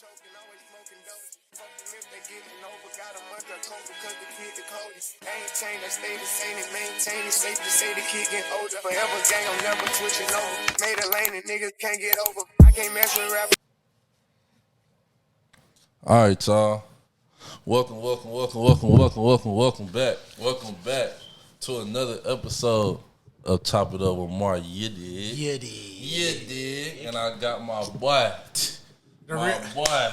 choking, always smoking dope. Fucking if they getting over, got a month of coke because the kid the coldest. Ain't changed, I stay the same and maintain it. Safe to say the kid getting older. Forever gang, I'm never switching over. Made a lane and niggas can't get over. I can't mess with rap. All right, y'all. Welcome back. Welcome back to another episode of Chop It Up with Mar. You dig. And I got my boy.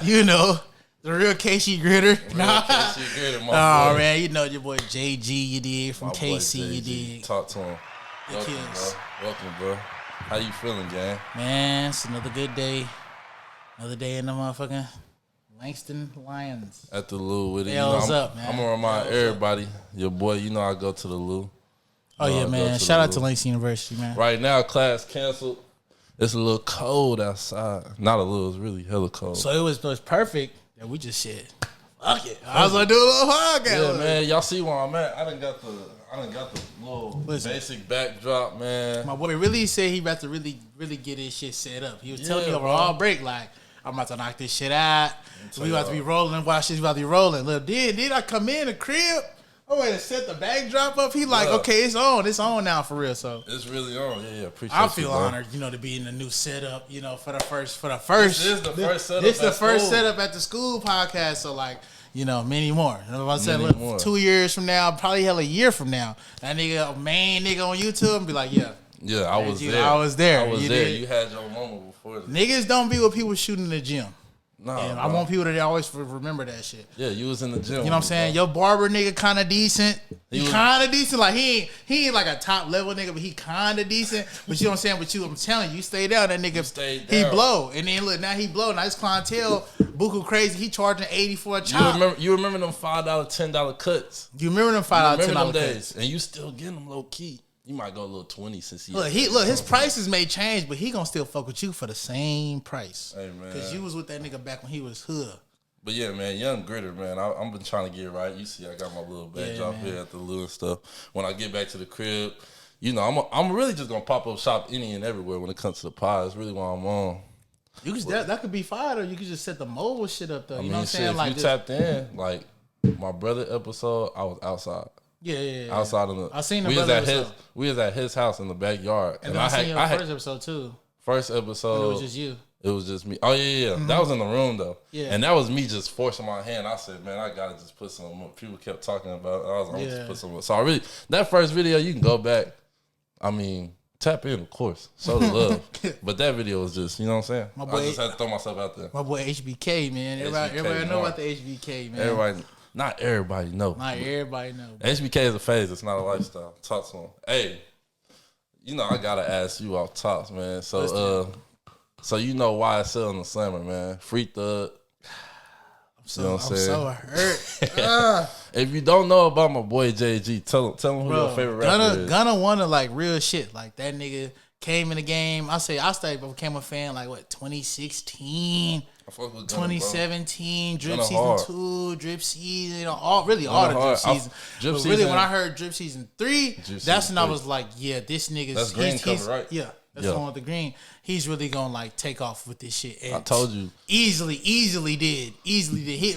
You know, the real KC Gritter. KC Gritter, my boy. Oh, man, you know your boy JG, you dig, from My KC, boy you JG. dig. Talk to him. Welcome, bro. How you feeling, gang? Man, it's another good day. Another day in the motherfucking Langston Lions. At the Lou with it. L's up, man. I'm going to remind everybody, your boy, you know I go to the Lou. Oh, yeah, man. Shout out to Langston University, man. Right now, class canceled. It's a little cold outside. Not a little, it's really hella cold. So it was perfect that we just said, fuck it. I was going to do a little podcast. Yeah, man. Y'all see where I'm at. I done got the little basic backdrop, man. My boy really said he about to really get his shit set up. He was telling me over all break, like, I'm about to knock this shit out. We about to be rolling. Watch this, we about to be rolling. Look, did I come in the crib? Oh, wait, to set the backdrop up. He like, okay, it's on now for real. So it's really on. Yeah, appreciate. I feel honored, to be in the new setup. For the first. This is the first setup. This the first setup at the school podcast. So many more. You know what I'm saying? Look, 2 years from now, probably hell a year from now, that main nigga on YouTube and be like, yeah. Yeah, I was there. I was there. You had your moment before this. Niggas don't be with people shooting in the gym. No, I want people to always remember that shit. Yeah, you was in the gym. You know what I'm saying? Your barber nigga kind of decent. He kind of decent. Like he ain't like a top level nigga, but he kind of decent. But you know what I'm saying? But I'm telling you, stay down. That nigga, he blow. And then look, now he blow. Now his clientele, buku crazy. He charging $80 for a chop. You remember them $5, $10 cuts? You remember them $5, $10 days? And you still getting them low key. You might go a little 20 since he. Look, his prices may change, but he gonna still fuck with you for the same price. Hey, man, because you was with that nigga back when he was hood. But yeah, man, young Gritter, man. I've been trying to get right. You see, I got my little backdrop here at the Lou and stuff. When I get back to the crib, I'm really just gonna pop up shop any and everywhere when it comes to the pod. It's really what I'm on. You could that could be fire, or you could just set the mobile shit up though. You know what I'm saying? If you tapped in, like my brother episode, I was outside. Yeah. Outside of the, I seen the brother episode. We was at his house in the backyard, and I seen your first episode too. First episode, it was just you. It was just me. Oh yeah. Mm-hmm. That was in the room though. Yeah, and that was me just forcing my hand. I said, man, I gotta just put some. People kept talking about it. I'm just put some. So I really, that first video, you can go back. I mean, tap in, of course. Show the love. But that video was just, you know what I'm saying? I just had to throw myself out there. My boy HBK, man. Everybody know about the HBK, man. Not everybody know. HBK is a phase. It's not a lifestyle. Talk to him. Hey, I gotta ask you off tops, man. So, you know why it's selling the slammer, man. Free Thug. I'm so hurt. If you don't know about my boy JG, tell him who your favorite rapper is. Gunna wanna like real shit. Like that nigga came in the game. I became a fan like 2016. 2017, Drip Season 2, Drip Season, all the Drip Season. But really, when I heard Drip Season 3, that's when I was like, yeah, this nigga's... That's green cover, right? Yeah, that's the one with the green. He's really going to take off with this shit. And I told you. Easily did.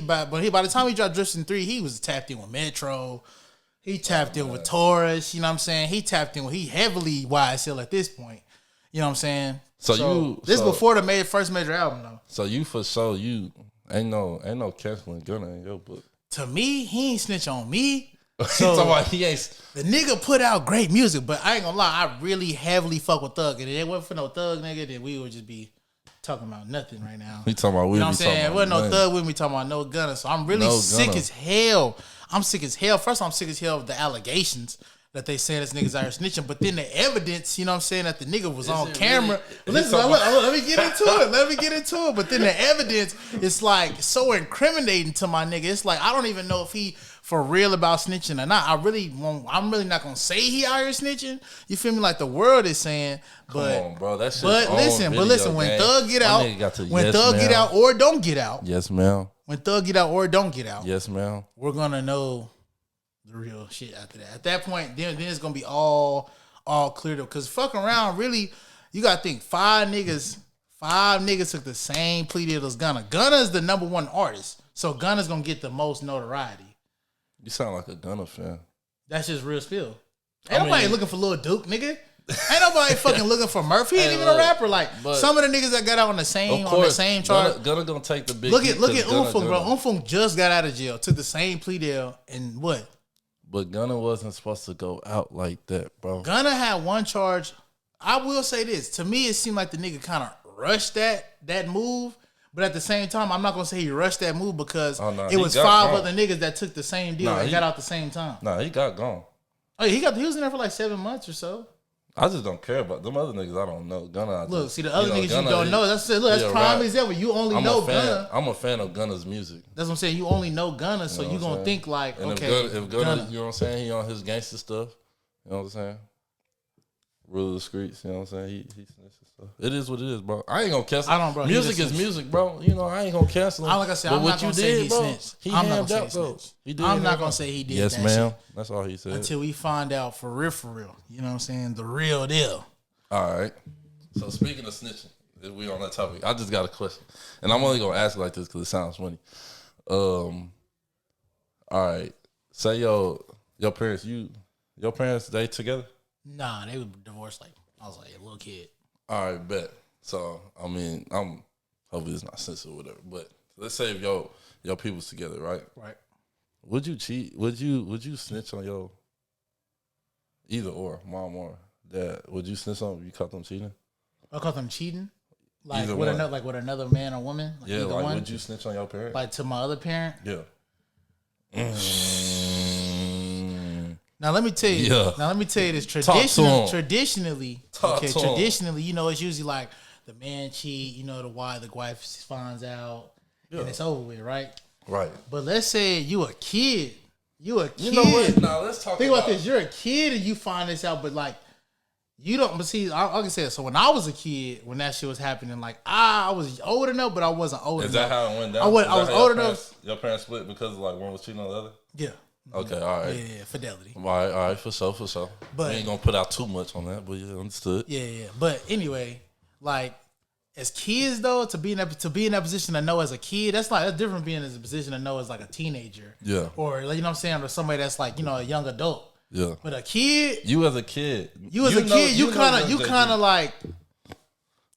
But by the time he dropped Drip Season 3, he was tapped in with Metro. He tapped in with Taurus, you know what I'm saying? He tapped in with... He heavily YSL at this point. You know what I'm saying? This is before the first major album though. So you for sure ain't no canceling Gunna in your book. To me, he ain't snitch on me. So he ain't. The nigga put out great music, but I ain't gonna lie, I really heavily fuck with Thug. And if it wasn't for no Thug nigga, then we would just be talking about nothing right now. We talking about you know what I'm saying? It wasn't no Thug with me talking about no Gunna. So I'm really sick as hell. I'm sick as hell. First, I'm sick as hell of the allegations that they saying this nigga's out here snitching, but then the evidence, you know what I'm saying, that the nigga was on camera. Really? Listen, let me get into it. But then the evidence is so incriminating to my nigga. It's I don't even know if he for real about snitching or not. I'm really not gonna say he out here snitching. You feel me? Like the world is saying. But come on, bro. That shit. But listen, when Thug get out or don't get out. Yes, ma'am. When Thug get out or don't get out. Yes, ma'am. We're gonna know the real shit after that. At that point, then it's gonna be all cleared up. Cause fucking around, really, you gotta think five niggas 5 niggas took the same plea deal as Gunna. Gunna is the number 1 artist, so Gunna's gonna get the most notoriety. You sound like a Gunna fan. That's just real spill. Ain't nobody looking for Lil Duke, nigga. Ain't nobody fucking looking for Murphy. He ain't even a rapper. Like some of the niggas that got out on the same charge. Gunna gonna take the big. Look at Umfung, bro. Umfung just got out of jail, took the same plea deal, and what? But Gunna wasn't supposed to go out like that, bro. Gunna had 1 charge. I will say this. To me, it seemed like the nigga kind of rushed that move. But at the same time, I'm not gonna say he rushed that move because it was 5 other niggas that took the same deal and got out the same time. Nah, he got gone. Oh, he was in there for like 7 months or so. I just don't care about them other niggas. I don't know Gunna. Look, see the other niggas Gunna, you don't know. That's prime example. You only know Gunna. I'm a fan of Gunna's music. That's what I'm saying. You only know Gunna, so you gonna think like, and okay, if Gunna, you know what I'm saying? He on his gangster stuff. You know what I'm saying? Rule of the streets. You know what I'm saying? He snitches stuff. It is what it is, bro. I ain't gonna cancel. I don't, bro. Music is music, bro. You know I ain't gonna cancel him. Like I said, I'm not gonna say he snitched. I'm not gonna say he snitched. I'm not gonna say he did. Yes, ma'am. That's all he said. Until we find out for real. You know what I'm saying? The real deal. All right. So speaking of snitching, if we on that topic, I just got a question, and I'm only gonna ask it like this because it sounds funny. All right. Say your parents they together? Nah, they were divorced. Like I was like a little kid. All right, bet. So I mean, I'm hopefully it's not sensitive or whatever. But let's say if your people's together, right? Right. Would you cheat? Would you snitch on your either or mom or dad? Would you snitch on them if you caught them cheating? I caught them cheating, like with another man or woman. Like yeah, like would you snitch on your parent? Like to my other parent? Yeah. Now let me tell you. Yeah. Now let me tell you this. Traditionally, you know, it's usually like the man cheat. You know, the wife finds out, and it's over with, right? Right. But let's say you a kid. You know what? Now let's talk. Think about this. You're a kid and you find this out, but like you don't. But see, I can say it. So when I was a kid, when that shit was happening, like I was old enough, but I wasn't old enough. Is that how it went down? I was old enough. Your parents split because like one was cheating on the other. Yeah. Okay, all right. Yeah, fidelity. All right, for sure. But we ain't gonna put out too much on that, but yeah, understood. Yeah. But anyway, like as kids though, to be in that position to know as a kid, that's different from being in a position to know as like a teenager. Yeah. Or you know what I'm saying, or somebody that's like, you know, a young adult. Yeah. But a kid, you as a kid, you kind of like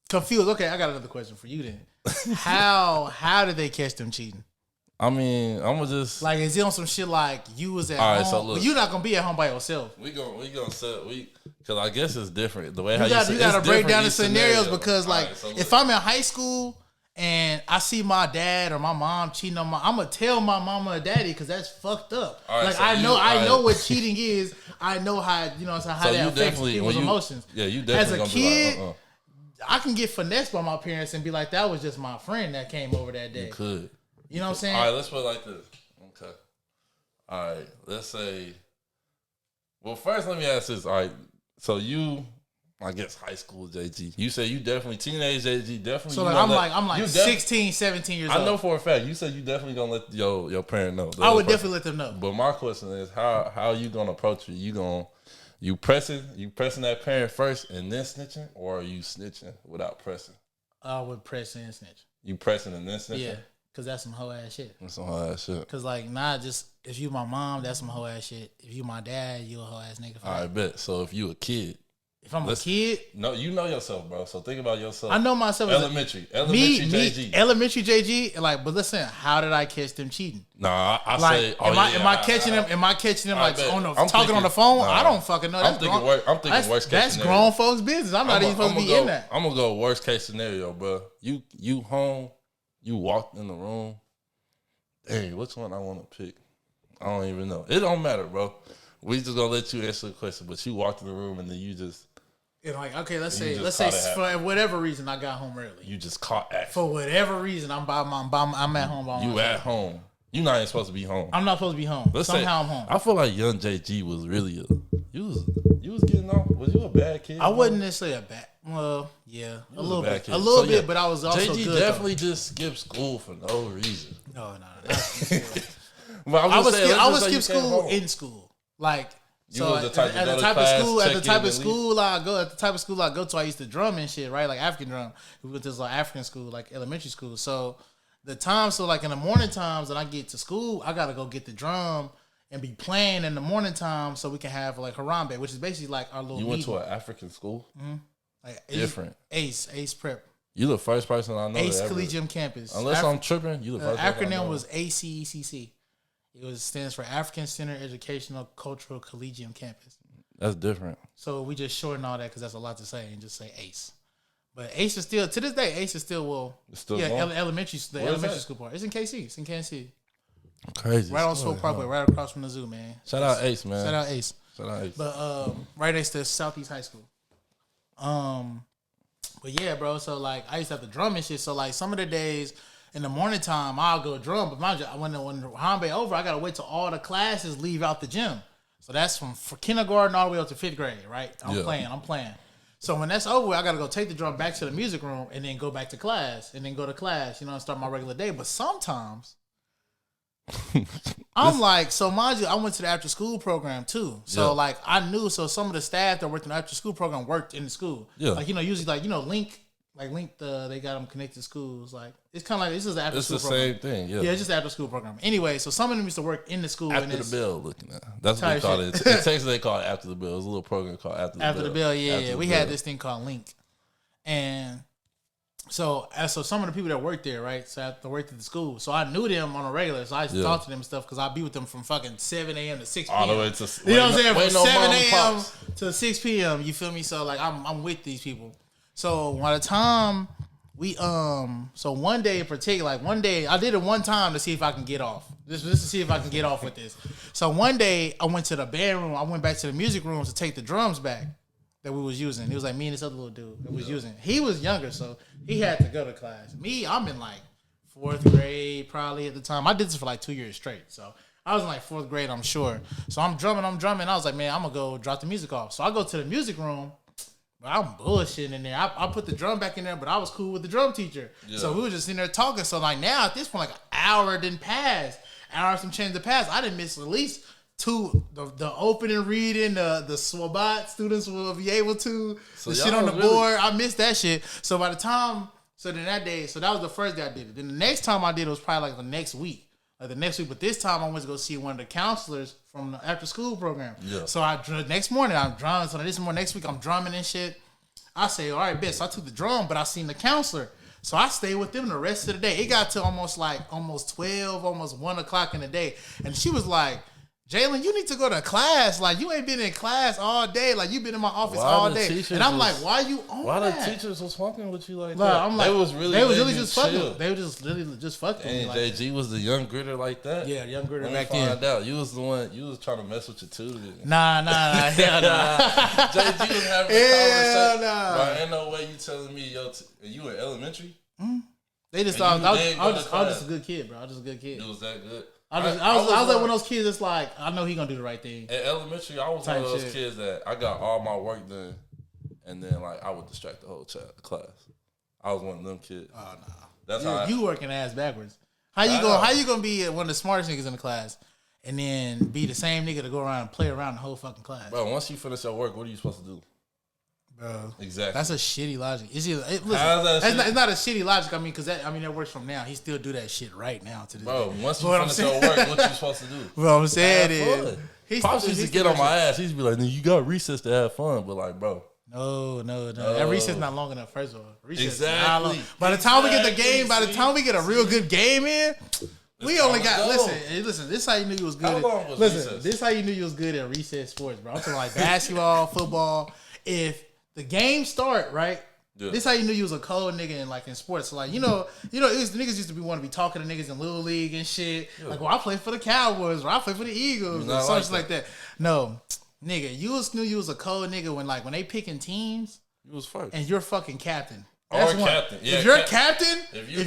confused. Okay, I got another question for you then. How did they catch them cheating? I mean, I'm gonna just like, is it on some shit like you was at home? So look, but you're not gonna be at home by yourself. We gonna set because I guess it's different. The way you gotta break down the scenarios because like if I'm in high school and I see my dad or my mom cheating on I'm gonna tell my mama or daddy because that's fucked up. Right, like so I know what cheating is. I know how how that affects people's emotions. Yeah, you definitely as a kid. Be like, I can get finessed by my parents and be like, that was just my friend that came over that day. You could. You know what I'm saying? All right, let's put it like this. Okay. All right, let's say. Well, first, let me ask this. All right, so you, I guess, high school JG. You say you definitely teenage JG. Definitely. So like, I'm like 16, 17 years old. I know for a fact. You said you definitely gonna let your parent know. I would definitely let them know. But my question is, how are you gonna approach it? You pressing that parent first and then snitching, or are you snitching without pressing? I would press and snitch. You pressing and then snitching? Yeah. Cause that's some hoe ass shit. That's some hoe ass shit. Cause like just if you my mom, that's some hoe ass shit. If you my dad, you a hoe ass nigga. I bet. So if you a kid, if I'm a kid, no, you know yourself, bro. So think about yourself. I know myself. Elementary JG. Elementary JG. Like, but listen, how did I catch them cheating? Nah, I like, say, am I catching them? Am I catching them like talking on the phone? Nah, I don't fucking know. I'm thinking worst case. That's scenario. Grown folks' business. I'm not even supposed to be in that. I'm gonna go worst case scenario, bro. You home. You walked in the room. Hey, which one I want to pick? I don't even know. It don't matter, bro. We just gonna let you answer the question. But you walked in the room and then you just like, okay, let's say for whatever reason I got home early. You just caught action. For whatever reason I'm at home by myself. You at home. You not even supposed to be home. I'm not supposed to be home. Somehow I'm home. I feel like young JG was really you was getting off. Was you a bad kid? I wasn't necessarily a bad. Well, yeah, a little bit, but I was also JG good. Definitely just skipped school for no reason. No. But I would skip school in school. Like, So at the type of school I go to, I used to drum and shit, right? Like African drum. We went to this like African school, like elementary school. So the time, so like in the morning times that I get to school, I gotta go get the drum and be playing in the morning time so we can have like Harambe, which is basically like our little. You went to an African school? Mm-hmm. Like different. Ace Prep. You the first person I know. Ace Collegium Campus. Unless I'm tripping, you the first person. Acronym was ACECC. It stands for African Center Educational Cultural Collegium Campus. That's different. So we just shorten all that because that's a lot to say and just say ACE. But ACE is still, to this day, ACE is still, elementary school part. It's in KC. It's in Kansas City. Crazy. Right on Swope Parkway, right across from the zoo, man. Shout out Ace, man. Shout out Ace. But right next to Southeast High School. But yeah, bro. So like I used to have to drum and shit. So like some of the days in the morning time, I'll go drum. But mind you, when Harambe over, I gotta wait till all the classes leave out the gym. So that's from kindergarten all the way up to 5th grade, right? I'm playing. So when that's over, I gotta go take the drum back to the music room and then go back to class and then go to class, and start my regular day. But sometimes I'm like, so mind you, I went to the after school program too. So like I knew, so some of the staff that worked in the after school program worked in the school. Yeah. Like, usually like, Link, they got them connected to schools. Like it's kind of like, this is the after school program. It's the same thing, yeah. Yeah, it's just the after school program. Anyway, so some of them used to work in the school. After the bell, looking at. That's what they call it. In Texas, they call it After the Bell. It's a little program called After the Bell. After the Bell, yeah. We had this thing called Link. And so some of the people that worked there, right? So I had to work at the school. So I knew them on a regular. So I used to talk to them and stuff because I'd be with them from fucking 7 a.m. to 6 p.m. All the way to, you know what I'm saying? From 7 a.m. to 6 p.m. You feel me? So like I'm with these people. So by the time so one day in particular, I did it one time to see if I can get off. Just to see if I can get off with this. So one day I went to the band room. I went back to the music room to take the drums back that we was using. It was like me and this other little dude that was using. He was younger, so he had to go to class. Me, I'm in like 4th grade probably at the time. I did this for like 2 years straight. So I was in like 4th grade, I'm sure. So I'm drumming. I was like, man, I'm going to go drop the music off. So I go to the music room. But I'm bullshitting in there. I put the drum back in there, but I was cool with the drum teacher. Yeah. So we were just in there talking. So like now at this point, like an hour didn't pass. Hour some change to pass. I didn't miss at least 2, the opening reading, the Swabat students will be able to. So the shit on the board. I missed that shit. So by the time, then that day, so that was the first day I did it. Then the next time I did it was probably like the next week. But this time I went to go see one of the counselors from the after school program. Yeah. So next morning I'm drumming. So next week I'm drumming and shit. I say, all right, bitch. So I took the drum, but I seen the counselor. So I stayed with them the rest of the day. It got to almost 12, almost 1 o'clock in the day. And she was like, Jalen, you need to go to class. Like, you ain't been in class all day. Like, you been in my office all day. And I'm like, why you on why that? Why the teachers was fucking with you like that? I'm like, they was really just fucking. They were just really just fucking with me like JG was the young gritter like that? Yeah, young gritter back then. Find out. You was the one, you was trying to mess with your tutor. Nah. Hell nah. JG was having a conversation. Bro, ain't no way you telling me, you in elementary? Mm-hmm. They just thought I was just a good kid, bro. I was just a good kid. It was that good? I was like one of those kids that's like, I know he gonna do the right thing. In elementary, I was one of those kids that I got all my work done, and then like I would distract the whole class. I was one of them kids. Oh no, that's you working ass backwards. How you gonna be one of the smartest niggas in the class, and then be the same nigga to go around and play around the whole fucking class? Bro, once you finish your work, what are you supposed to do? Bro, exactly. That's a shitty logic. It's not a shitty logic. I mean, because that works from now. He still do that shit right now to this day. Once you finish your work, what you supposed to do? Bro, I'm saying is, Pops used to get on my ass. He used to be like, "You got recess to have fun," but like, bro. No. That recess not long enough. First of all, recess exactly. By the time we get the game, by the time we get a real good game in, we only got listen. This is how you knew you was good. How long was recess? This is how you knew you was good at recess sports, bro. I'm talking like basketball, football. If the game start, right? Yeah. This how you knew you was a cold nigga in sports. So like, it was, the niggas used to want to be talking to niggas in Little League and shit. Yeah. Like, I play for the Cowboys, or I play for the Eagles, or something like that. No, nigga, you knew you was a cold nigga when they picking teams. You was first. And you're fucking captain. That's or captain. Yeah, if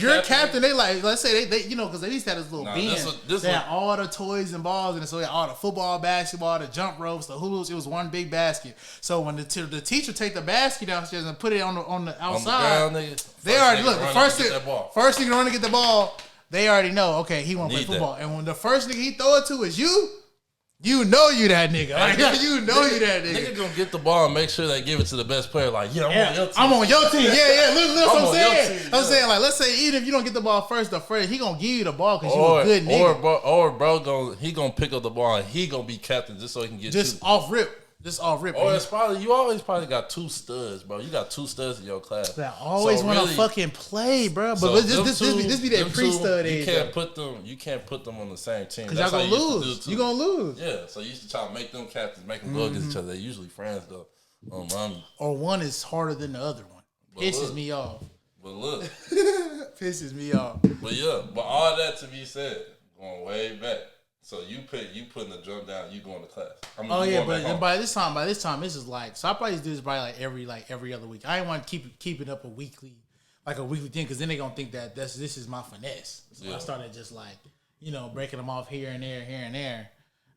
you're a captain, they like, let's say they because they used to have this little bin. They had all the toys and balls, and so they had all the football, basketball, the jump ropes, the hula-hoops. It was one big basket. So when the teacher take the basket downstairs and put it on the outside, on the ground, they already look. The first nigga to run to get the ball, they already know. Okay, he want to play football. And when the first nigga he throw it to is you, You know you that nigga. Like, you know you that nigga. Nigga gonna get the ball and make sure they give it to the best player. Like, I'm on your team. I'm on your team. Yeah. Look what I'm saying. Team, I'm saying, like, let's say even if you don't get the ball first, he gonna give you the ball because you a good nigga. Or bro gonna pick up the ball and he gonna be captain just so he can get just off rip. Or it's probably you always got two studs, bro. You got two studs in your class that always want to fucking play, bro. But so this be that pre-stud age. You can't put them on the same team because y'all gonna lose. You gonna lose. Yeah. So you used to try to make them captains, make them go against each other. They're usually friends though. Or one is harder than the other one. Pisses me off. But look, pisses me off. But all that to be said, going way back. So you putting the drum down, you going to class. But by this time, this is like, so I probably do this probably every other week. I didn't want to keep it up a weekly thing because then they gonna think that this is my finesse. So I started just like, breaking them off here and there.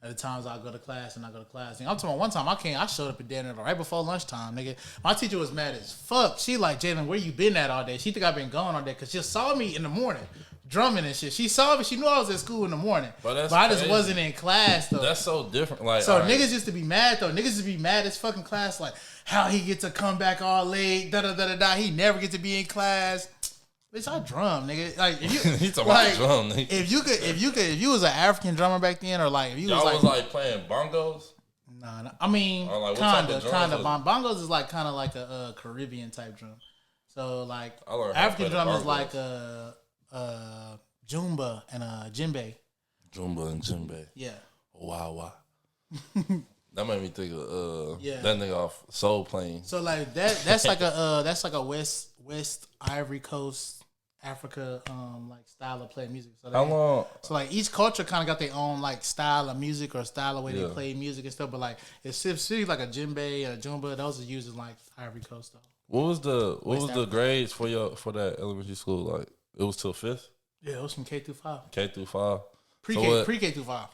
At the times I go to class. And I'm talking about one time I showed up at dinner right before lunchtime, nigga. My teacher was mad as fuck. She like, Jalen, where you been at all day? She think I've been gone all day because she saw me in the morning. Drumming and shit. She saw me. She knew I was at school in the morning. But I just wasn't in class though. That's so different. Like, so niggas used to be mad though. Niggas used to be mad as fucking class. Like how he get to come back all late. He never get to be in class. Bitch, I drum, nigga. Like if you, he talking about drum, nigga. If you was an African drummer back then, or like if you was like playing bongos. Nah. I mean, like, kind of. Bongos is like kind of like a Caribbean type drum. So like African drum is like a Jumba and djembe. Jumba and djembe. Yeah. Wow. That made me think of that nigga off Soul Plane. So like that's like a West Ivory Coast Africa like style of playing music. So how long? So like each culture kind of got their own like style of music or style of way they play music and stuff. But like it's city like a djembe and a Jumba. Those are used in like Ivory Coast though. What was the grades for that elementary school? Like it was till 5th? Yeah, it was from K through 5. K through 5. Pre-K through 5.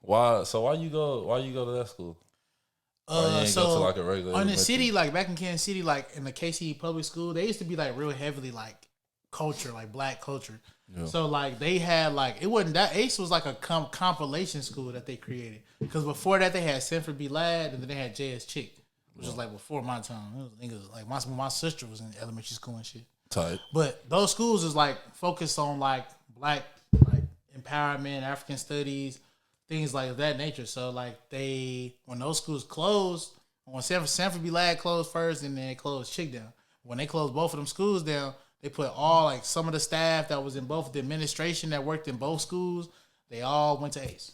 Why you go to that school? You ain't go to like a regular in the city, like back in Kansas City, like in the KC public school, they used to be like real heavily like culture, like black culture. Yeah. So like they had like it wasn't that ACE was like a compilation school that they created because before that they had Sanford B. Ladd and then they had JS Chick, which was like before my time. It was like my sister was in elementary school and shit. Tight. But those schools is like focused on like black like empowerment, African studies, things like that nature. So like when those schools closed, when Sanford B. Ladd closed first and then they closed Chick down. When they closed both of them schools down, they put all like some of the staff that was in both the administration that worked in both schools, they all went to ACE.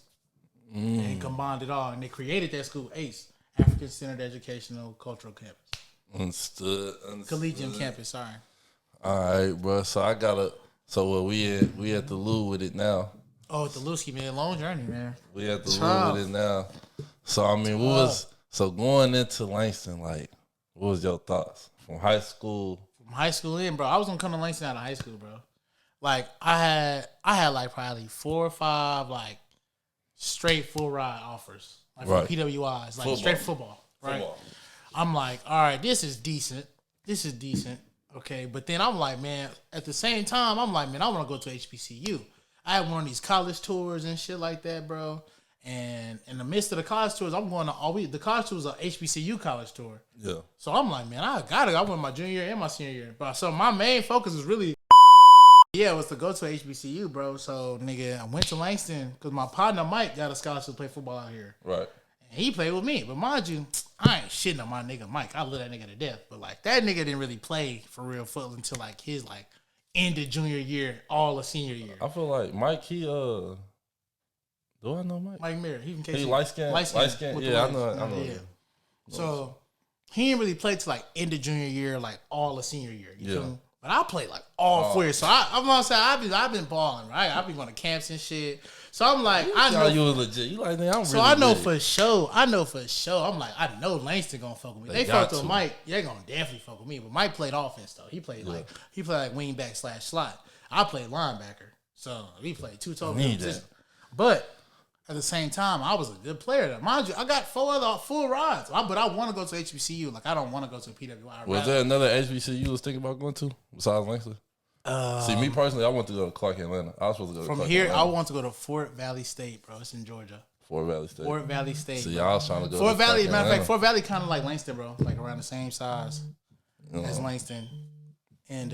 And combined it all and they created that school ACE, African Centered Educational Cultural Campus. Understood. Collegium campus, sorry. All right, bro. So we at the Lou with it now. Oh, at the Lusky, man. Long journey, man. We at the Lou with it now. So I mean, going into Langston, like, what was your thoughts from high school? From high school in, bro. I was gonna come to Langston out of high school, bro. Like I had like probably 4 or 5 like straight full ride offers, like from PWIs, like football. Straight football, right? Football. I'm like, all right, this is decent. Okay, but then I'm like, man, at the same time, I'm like, man, I want to go to HBCU. I had one of these college tours and shit like that, bro. And in the midst of the college tours, I'm going to the college tour was an HBCU college tour. Yeah. So I'm like, man, I went my junior year and my senior year. But so my main focus was really, was to go to HBCU, bro. So nigga, I went to Langston because my partner Mike got a scholarship to play football out here. Right. He played with me, but mind you, I ain't shitting on my nigga Mike. I love that nigga to death, but like that nigga didn't really play for real football until like his like end of junior year, all of senior year. I feel like Mike, do I know Mike? Mike Mirror, he from KC. He light skin. Yeah, I know. Yeah. So he didn't really play till like end of junior year, like all of senior year. You feel me? But I played like all 4 years. So I'm gonna say I've been balling, right? I've been going to camps and shit. So I'm like, I know you was legit. You like, man, I'm so really I know legit. for sure. I'm like, I know Langston gonna fuck with me. They fucked with Mike. They gonna definitely fuck with me. But Mike played offense though. He played like wingback / slot. I played linebacker. So we played 2 total positions. But at the same time, I was a good player. Though. Mind you, I got 4 other full rides. But I want to go to HBCU. Like I don't want to go to PWI. Was there another HBCU you was thinking about going to besides Langston? See, me personally, I want to go to Clark Atlanta. I was supposed to go to Clark Atlanta. I want to go to Fort Valley State, bro. It's in Georgia. Fort Valley State. Fort Valley State. So y'all was trying to go Fort to Valley, matter of Atlanta. fact, Fort Valley kind of like Langston, bro. Like around the same size as Langston. And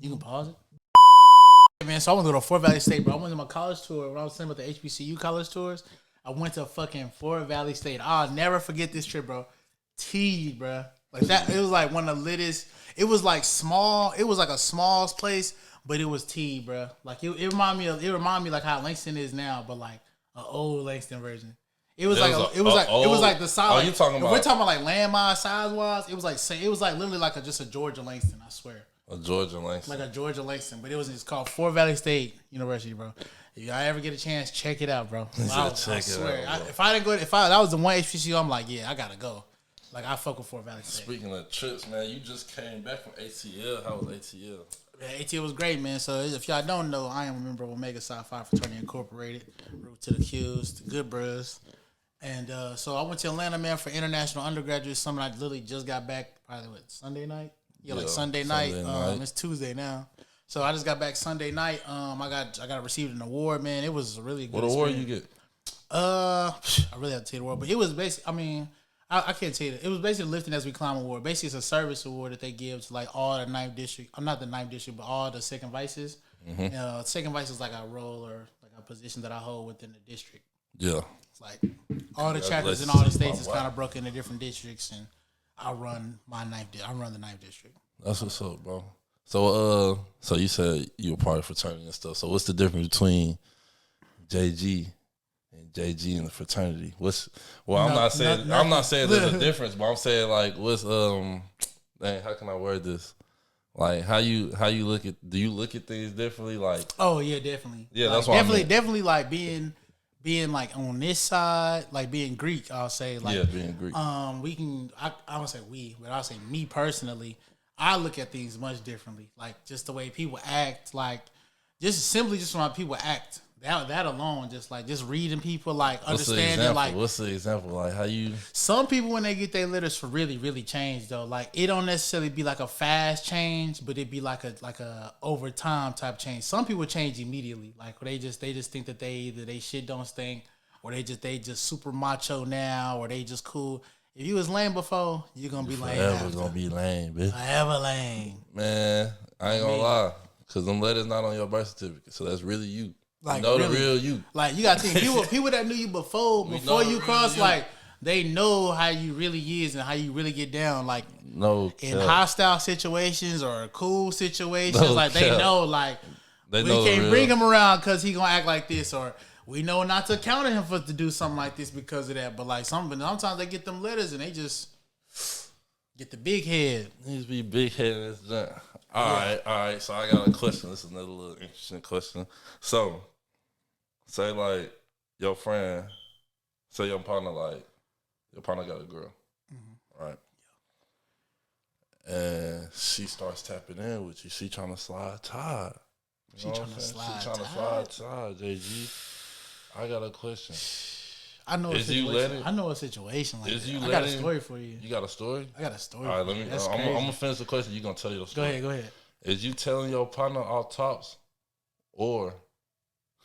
you can pause it. Man, so I went to Fort Valley State, bro. I went to my college tour when I was saying about the HBCU college tours. I went to fucking Fort Valley State. I'll never forget this trip, bro. T, bro. Like that, it was like one of the littest. It was like small. It was like a small place, but it was T, bro. Like it reminded me like how Langston is now, but like an old Langston version. It was it was like the size. Oh, you talking about? We're talking about like landmine size wise. It was like literally like just a Georgia Langston. I swear. A Georgia Langston. Like a Georgia Langston, but it's called Fort Valley State University, bro. If y'all ever get a chance, check it out, bro. I swear, if that was the one HBCU, I'm like, yeah, I gotta go. Like I fuck with Fort Valley State. Speaking of trips, man, you just came back from ATL. How was ATL? Yeah, ATL was great, man. So if y'all don't know, I am a member of Omega Psi Phi Fraternity Incorporated, Root to the Q's, the Good Bros. And so I went to Atlanta, man, for International Undergraduate Summit. I literally just got back probably Sunday night. Yeah, like Sunday night. It's Tuesday now. So I just got back Sunday night. I got received an award, man. It was a really good. What award you get? I really have to tell you the award, but it was basically. I mean, I can't tell you that. It was basically Lifting as We Climb award. Basically, it's a service award that they give to like all the 9th district. I'm not the 9th district, but all the second vices. Second vice is like a role or like a position that I hold within the district. Yeah. It's like all the chapters in all the states is kind of broken into different districts, and I run the 9th district. That's what's up, bro. So you said you were part of fraternity and stuff. So what's the difference between JG and JG and the fraternity? I'm not saying there's a difference, but I'm saying like what's how can I word this? Like how you look at, do you look at things differently? Like, oh yeah, definitely. Yeah, like, that's what definitely like being like on this side, like being Greek, I'll say like being Greek. I won't say we, but I'll say me personally. I look at things much differently. Like just the way people act, like just from how people act. That alone, just reading people, like understanding, like what's the example? Like how you? Some people when they get their letters for really, really change though. Like it don't necessarily be like a fast change, but it be like a over time type change. Some people change immediately, like they just think that they shit don't stink, or they just super macho now, or they just cool. If you was lame before, you're gonna be lame. Forever gonna be lame, bitch. Forever lame. Man, I ain't gonna lie, cause them letters not on your birth certificate, so that's really you. Like, you know really, the real you. Like you gotta think people that knew you before you cross, like they know how you really is and how you really get down. Like in hostile situations or cool situations, they know like we can't bring him around because he gonna act like this, or we know not to counter him to do something like this because of that. But like sometimes they get them letters and they just get the big head. Needs to be big headed. All right. So I got a question. This is another little interesting question. So, say like your friend, say your partner got a girl, right? And she starts tapping in with you. She trying to slide tide. She trying to slide tide, JG. I got a question. I know a situation like that. I got a story for you. You got a story? I got a story. All right, I'm gonna finish the question. You gonna tell your story? Go ahead. Is you telling your partner off tops, or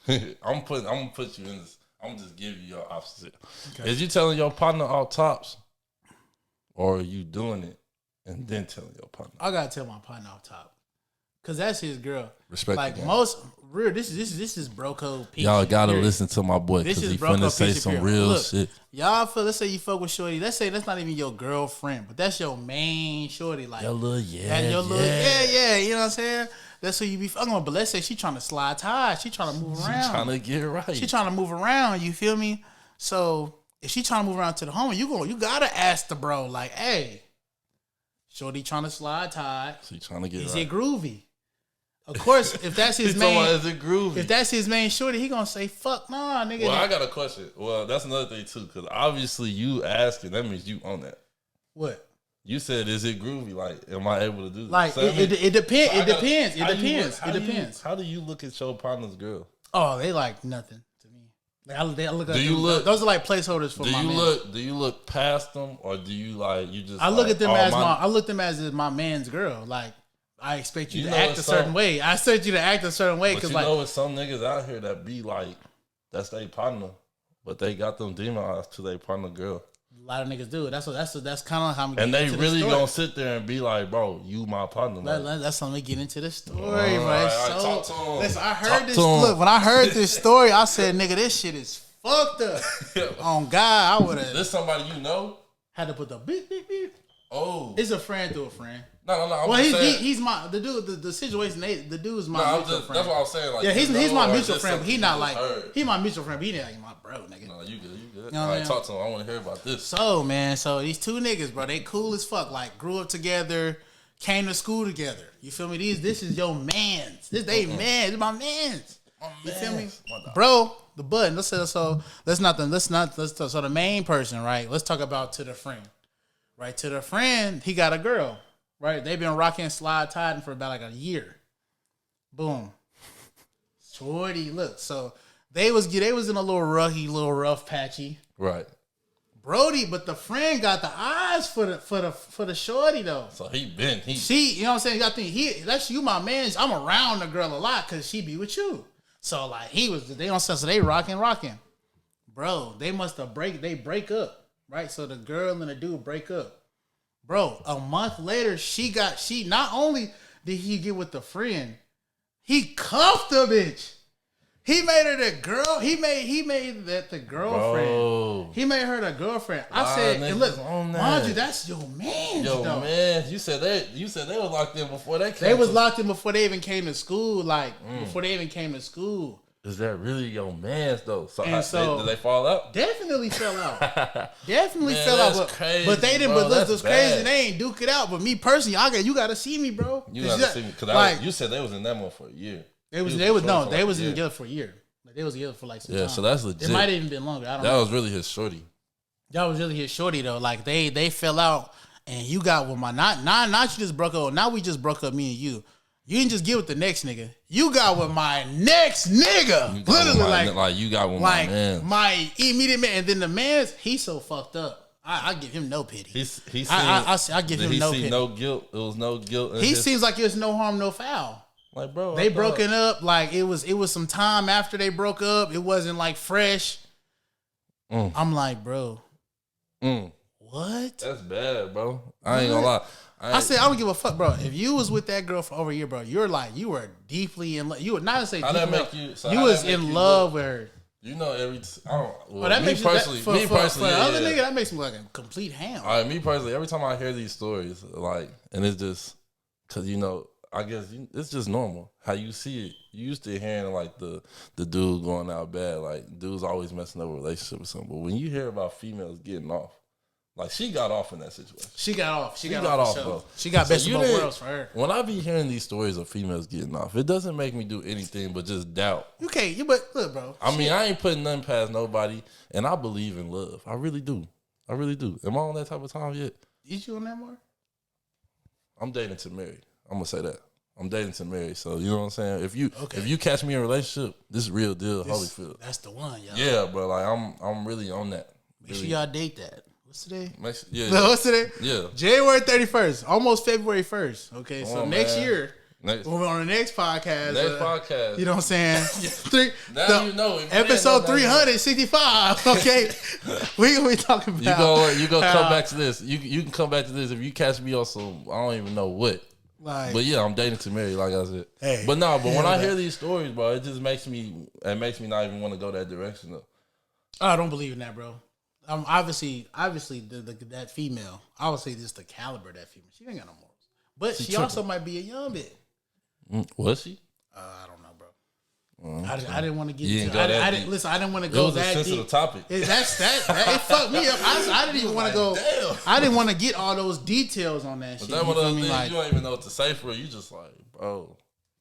I'm gonna put you in this. I'm gonna just give you your opposite. Okay. Is you telling your partner off tops, or are you doing it and then telling your partner? I gotta tell my partner off top. Cause that's his girl. Respect. Like most real, this is bro code. Y'all gotta listen to my boy because he finna say some real shit. Y'all let's say you fuck with shorty. Let's say that's not even your girlfriend, but that's your main shorty. Like your little yeah. You know what I'm saying? That's who you be fucking with. But let's say she trying to slide ties. She trying to move around. She trying to get right. She trying to move around. You feel me? So if she trying to move around to the home, you gotta ask the bro like, hey, shorty trying to slide tie. She trying to get Is right. it groovy? Of course, if that's his main, is it groovy? If that's his main shorty, he gonna say, "Fuck, nah, nigga." Well, I got a question. Well, that's another thing too, because obviously you asking, that means you own that. What? You said, "Is it groovy?" Like, am I able to do this? Like, so, it depends. It depends. How do you look at your partner's girl? Oh, they like nothing to me. Like I look at. Do you look? Those are like placeholders for my man. Do you look past them, or do you like you just? I look at them I look them as my man's girl. Like. I expect you to act a certain way. I expect you to act a certain way because, with some niggas out here that be like, that's their partner, But they got them demon eyes to their partner girl. A lot of niggas do. That's kind of how I'm. And they really gonna sit there and be like, "Bro, you my partner." That's how we get into the story, bro. Right, talk to him. Listen, I heard this. Look, when I heard this story, I said, "Nigga, this shit is fucked up." On God, I would have. This somebody you know had to put the beep beep beep. Oh, it's a friend to a friend. No. Well, he's my the dude. The situation. The dude's my mutual friend. That's what I was saying. Like, yeah, he's my mutual friend, but he not like he my mutual friend. But he not like my bro, nigga. No, you good. You know all right, talk to him. I want to hear about this. So man, these two niggas, bro, they cool as fuck. Like grew up together, came to school together. You feel me? This is your man's. This they man. This my man's. You feel me, bro? The button. So the main person, right? Let's talk about to the friend. Right, to the friend, he got a girl. Right, they've been rocking slide tiding for about like a year. Boom, shorty, look. So they was in a little rough patchy. Right, Brody, but the friend got the eyes for the shorty though. So she, you know what I'm saying? I think that's you, my man. I'm around the girl a lot because she be with you. So like they don't sense so they rocking. Bro, they break up. Right, so the girl and the dude break up. Bro, a month later, she not only did he get with the friend, he cuffed the bitch. He made her the girl. He made that the girlfriend. Bro. He made her the girlfriend. I said, and look, mind you, that's your man. Man, you said they was locked in before they came. They was locked in before they even came to school. Before they even came to school. Is that really your man's though? So did they fall out? Definitely fell out. Fell out. Crazy, but they didn't. But look, it's crazy. They ain't duke it out. But me personally, you gotta see me, bro. You gotta see me because you said they was in that one for a year. They was together for a year. Like, they was together for like some time. So that's legit. It might have even been longer. I don't know. That was really his shorty. That was really his shorty though. Like they fell out, and you got with my not you just broke up. Now we just broke up, me and you. You didn't just get with the next nigga. You got with my next nigga. Literally, like you got with my man. My immediate man. And then the man's, he's so fucked up. I give him no pity. I give him no pity. No guilt. It was no guilt. He seems like it was no harm, no foul. Like, bro, they broken up. Like it was some time after they broke up. It wasn't like fresh. I'm like, bro, what? That's bad, bro. I ain't gonna lie. I said, I don't give a fuck, bro. If you was with that girl for over a year, bro, you were deeply in love. You were not to say deeply in love. You was in love with her. You know, that makes me personally, for other nigga, that makes me like a complete ham. All right, me personally, every time I hear these stories, like, and it's just because I guess it's just normal how you see it. You used to hearing like the dude going out bad, like dudes always messing up a relationship or something. But when you hear about females getting off. Like, she got off in that situation. She got off. She got off, bro. She got best of both worlds for her. When I be hearing these stories of females getting off, it doesn't make me do anything but just doubt. You can't. But look, bro. I mean, I ain't putting nothing past nobody, and I believe in love. I really do. Am I on that type of time yet? Is you on that more? I'm dating to marry. I'm gonna say that. I'm dating to marry. So you know what I'm saying? If you catch me in a relationship, this is real deal, Holyfield. That's the one, y'all. Yeah, bro. Like I'm really on that. Make sure y'all date that. What's today? Yeah. No, what's today? Yeah. January 31st, almost February 1st. Okay, so next year, we're on the next podcast. You know what I'm saying? Episode 365. Okay, we gonna be talking about. You gonna come back to this. You can come back to this if you catch me on some. I don't even know what. But yeah, I'm dating to marry, like I said. Hey, but when I hear these stories, bro, it just makes me not even want to go that direction though. I don't believe in that, bro. Obviously, that female. I would say just the caliber of that female. She ain't got no morals, but she also might be a young bit. Was she? I don't know, bro. I didn't want to get into. I didn't want to go that deep. It was a sensitive topic. It fucked me up. I didn't even want to go. Damn. I didn't want to get all those details on that shit. That one of those things you don't even know what to say for it. You just like, bro.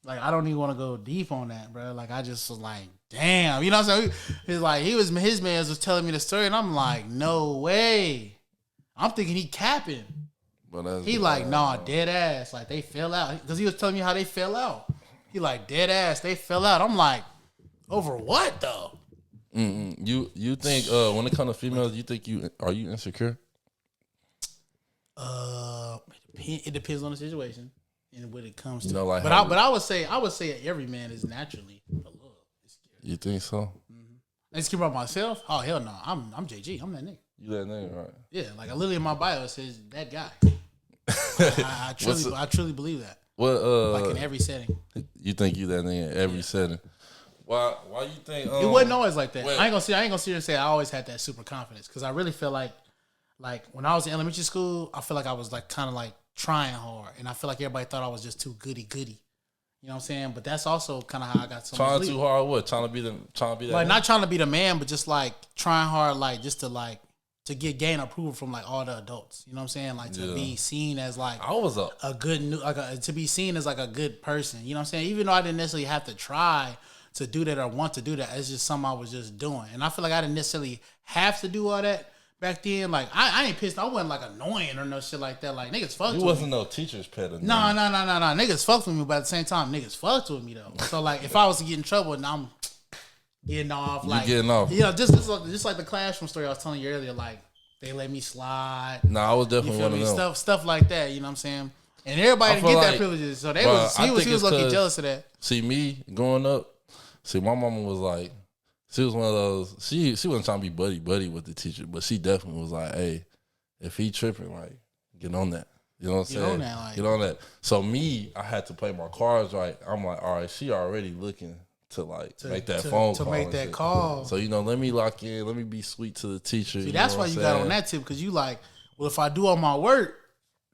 Like, I don't even want to go deep on that, bro. Like, I just was like, damn. You know what I'm saying? It's like, his man was telling me the story, and I'm like, no way. I'm thinking he capping. He like, nah, dead ass. Like, they fell out. Because he was telling me how they fell out. He like, dead ass, they fell out. I'm like, over what, though? You think, when it comes to females, you think are you insecure? It depends on the situation. And when it comes to, like, but I would say every man is naturally a little insecure. You think so? Insecure about myself? Oh hell no, I'm JG. I'm that nigga. You that nigga, right? Yeah, like literally in my bio it says that guy. I truly believe that. What like in every setting. You think you that nigga in every setting? Why you think it wasn't always like that? I ain't gonna sit here and say I always had that super confidence because I really feel like when I was in elementary school, I feel like I was like kind of like trying hard, and I feel like everybody thought I was just too goody. You know what I'm saying? But that's also kind of how I got so trying much too hard. What trying to be that? Like man? Not trying to be the man, but just like trying hard, like just to gain approval from like all the adults. You know what I'm saying? Like to be seen as like I was to be seen as like a good person. You know what I'm saying? Even though I didn't necessarily have to try to do that or want to do that, it's just something I was just doing. And I feel like I didn't necessarily have to do all that back then. Like I ain't pissed. I wasn't like annoying or no shit like that. Like niggas fucked with me. You wasn't no teacher's pet. No. Niggas fucked with me, but at the same time, niggas fucked with me though. So like if I was to get in trouble and I'm getting off, like getting off. You know, just like the classroom story I was telling you earlier, like they let me slide. Nah, I was definitely one of them. Stuff like that, you know what I'm saying? And everybody didn't get that privileges. So he was lucky jealous of that. See, me growing up, my mama was like, she was one of those, she wasn't trying to be buddy with the teacher, but she definitely was like, hey, if he tripping, like, get on that. You know what I'm saying? Get on that. So me, I had to play my cards right. I'm like, all right, she already looking to make that phone call. To make that call. So, let me lock in. Let me be sweet to the teacher. See, that's why you got on that tip, because you like, well, if I do all my work,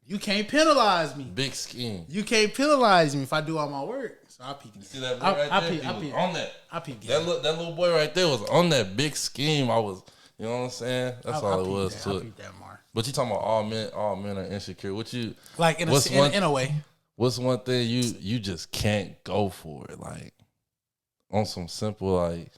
you can't penalize me. Big scheme. You can't penalize me if I do all my work. So I peep. You see that boy right there? He was on that. I peep. That little boy right there was on that big scheme. I was, you know what I'm saying? That's all it was to it. But you talking about all men are insecure. What you like in a way? What's one thing you just can't go for it? Like on some simple like.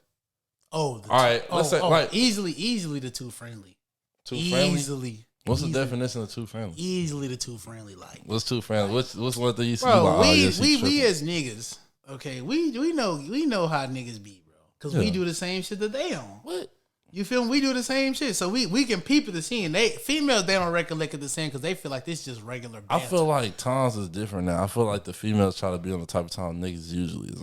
All right. Let's say like easily the too friendly. Too friendly. Easily. What's the definition of too friendly? Easily the too friendly. Like what's too friendly? What's one thing you see? Bro, we as niggas, okay, we know how niggas be, bro, because we do the same shit that they on. What? You feel me? We do the same shit, so we can peep at the scene. Females they don't recollect at the same because they feel like this is just regular banter. I feel like times is different now. I feel like the females try to be on the type of time niggas usually is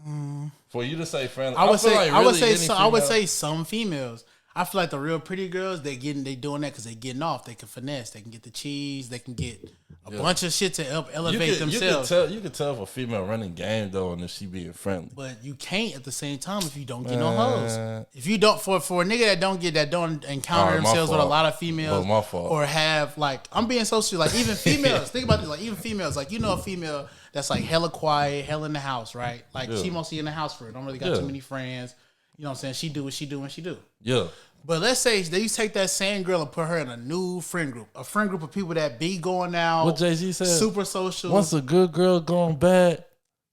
on. For you to say friendly, I would say some females. I feel like the real pretty girls, they doing that because they getting off. They can finesse. They can get the cheese. They can get a bunch of shit to help elevate themselves. You can tell if a female running game though, and if she being friendly. But you can't at the same time if you don't get no hoes. If you don't for a nigga that don't encounter themselves with a lot of females, my fault. Or have like I'm being so serious. Like even females, think about this. Like even females, like a female that's like hella quiet, hella in the house, right? Like she mostly in the house for it. Don't really got too many friends. You know what I'm saying? She do what she do when she do. Yeah. But let's say you take that same girl and put her in a new friend group. A friend group of people that be going out. What Jay-Z said? Super social. Once a good girl gone bad,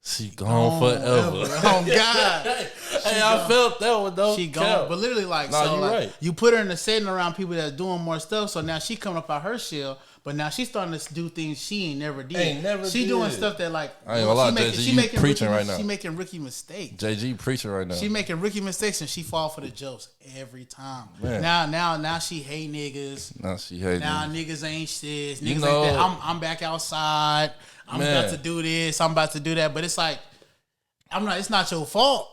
she gone forever. Oh, God. I felt that one, though. She gone. But literally, right. You put her in a setting around people that's doing more stuff, so now she coming up out her shell. But now she's starting to do things she ain't never did. She doing stuff that like I ain't gonna lie, JG preaching right now. She making rookie mistakes. JG preaching right now. She making rookie mistakes and she fall for the jokes every time. Man. Now she hate niggas. Now niggas ain't shit. Niggas ain't that. I'm back outside. I'm about to do this. I'm about to do that. But it's like it's not your fault.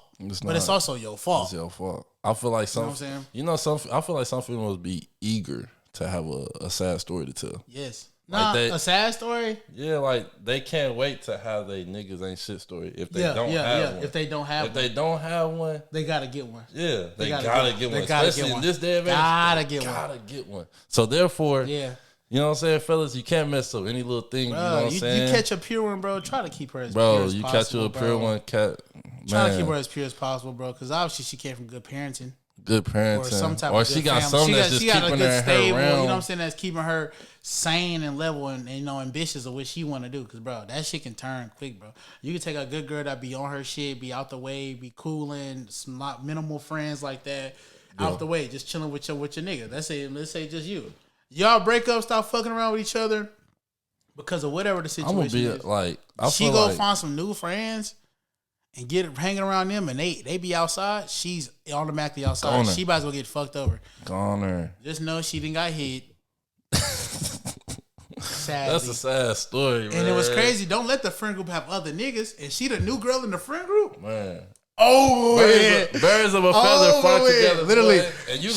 But it's also your fault. It's your fault. I feel like some. You know what I'm saying? I feel like some females be eager to have a sad story to tell. Yes. A sad story? Yeah, like they can't wait to have their niggas ain't shit story. If they don't have one. If they don't have one, they gotta get one. Yeah, they gotta get one. Especially in this day of age. Gotta get one. So therefore, you know what I'm saying, fellas, you can't mess up any little thing. Bro, you know what I'm saying? You catch a pure one, bro. Try to keep her as pure as possible. Bro, you catch a pure one, try to keep her as pure as possible, bro. Because obviously she came from good parenting. Or some type of she got something that's just keeping her in her realm. You know what I'm saying? That's keeping her sane and level and ambitious of what she want to do. Because, bro, that shit can turn quick, bro. You can take a good girl that be on her shit, be out the way, be cooling, some minimal friends like that, out the way, just chilling with your nigga. Let's say just you. Y'all break up, stop fucking around with each other because of whatever the situation is. She go find some new friends and get hanging around them, and they be outside. She's automatically outside. Goner. She about to go get fucked over. Goner. Just know she didn't got hit. Sadly. That's a sad story, man. And it was crazy. Don't let the friend group have other niggas. And she the new girl in the friend group. Man, Birds of a feather flock together, literally. Boy. And you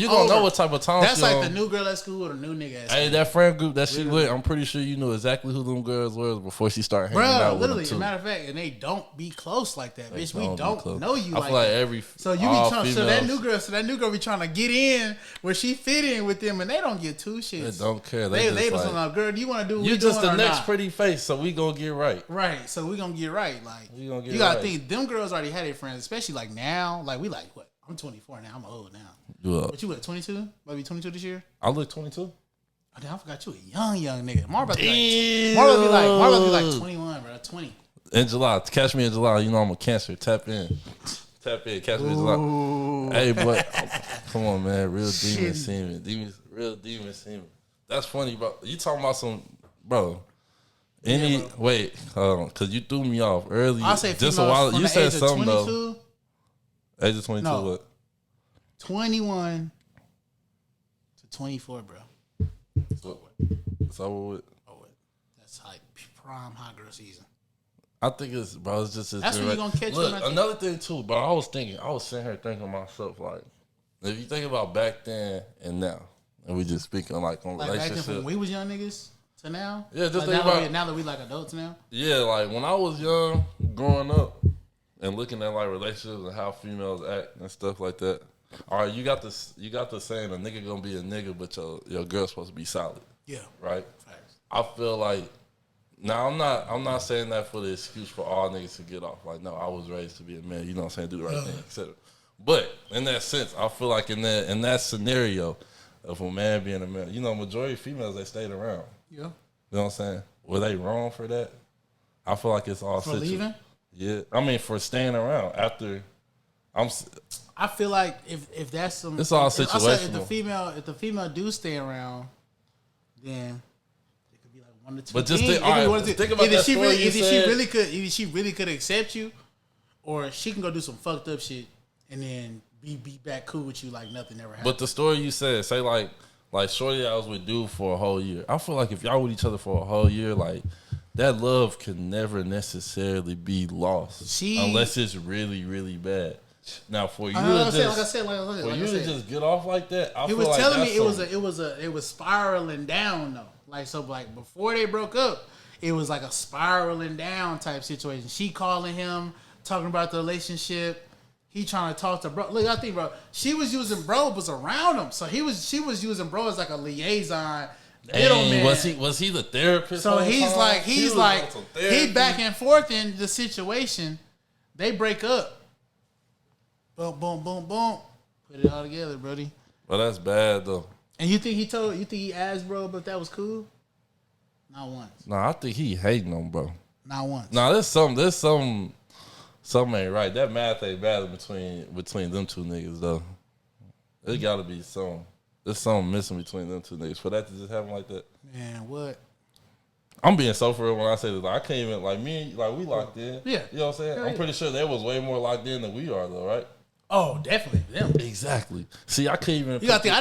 gonna know what type of time. That's like the new girl at school or the new nigga at school. Hey, that friend group that she with, I'm pretty sure you knew exactly who them girls were before she started hanging out with them too. As a matter of fact, and they don't be close like that, bitch. We don't know you. I feel like so you be trying. So that new girl be trying to get in where she fit in with them, and they don't get two shits. They don't care. They just like, girl, do you want to do? You just the next pretty face, so we gonna get right. Right. So we gonna get right. Like you gotta think them girls already had their friends, especially like now. Like we like what? I'm 24 now. I'm old now. But you what? 22? Might be 22 this year. I look 22. Oh, damn, I forgot you a young nigga. Mar about to be like 21, bro. 20. In July, catch me in July. You know I'm a Cancer. Tap in. Catch me in July. Hey, but come on, man. Real demon semen. Real demon semen. That's funny, bro. You talking about some, bro? Because you threw me off earlier. I say just a while. You said something 22, though. Age of 22, no. What? 21 to 24, bro. It's over with. That's like prime hot girl season. I think it's, bro. It's just that's when you're gonna catch. Look, another thing too, bro. I was sitting here thinking to myself, like, if you think about back then and now, and we just speaking like on relationships. Back then when we was young niggas to now. Yeah, just like think about now that we like adults now. Yeah, like when I was young, growing up, and looking at like relationships and how females act and stuff like that. All right, you got the saying a nigga gonna be a nigga, but your girl's supposed to be solid. Yeah. Right. Facts. I feel like now I'm not saying that for the excuse for all niggas to get off. Like, no, I was raised to be a man. You know what I'm saying? Do the right thing, etc. But in that sense, I feel like in that scenario of a man being a man, you know, majority of females they stayed around. Yeah. You know what I'm saying? Were they wrong for that? I feel like it's all for leaving. Yeah, I mean for staying around after. I feel like if that's some, it's all situational. If the female do stay around, then it could be like one or two. But just think about that story either she really could accept you, or she can go do some fucked up shit and then be back cool with you like nothing ever happened. But the story you said, say like shorty I was with dude for a whole year. I feel like if y'all with each other for a whole year, like that love can never necessarily be lost unless it's really, really bad. Now for you to just get off like that, he was telling me it was spiraling down though. Like so, like before they broke up, it was like a spiraling down type situation. She calling him, talking about the relationship. He trying to talk to bro. Look, I think bro, she was using bro was around him, so she was using bro as like a liaison. Middleman. Was he the therapist? So he's like he back and forth in the situation. They break up. Boom, boom, boom, boom. Put it all together, brody. Well, that's bad though. And you think he asked bro if that was cool? Not once. Nah, I think he hating on bro. Not once. Nah, there's something ain't right. That math ain't bad between them two niggas though. It gotta be something. There's something missing between them two niggas for that to just happen like that. Man, what? I'm being so for real when I say this. Like, I can't even like me. Like we locked in. Yeah. You know what I'm saying? I'm pretty sure they was way more locked in than we are though, right? Oh, definitely them. Exactly. See, I can't even. You got to think. I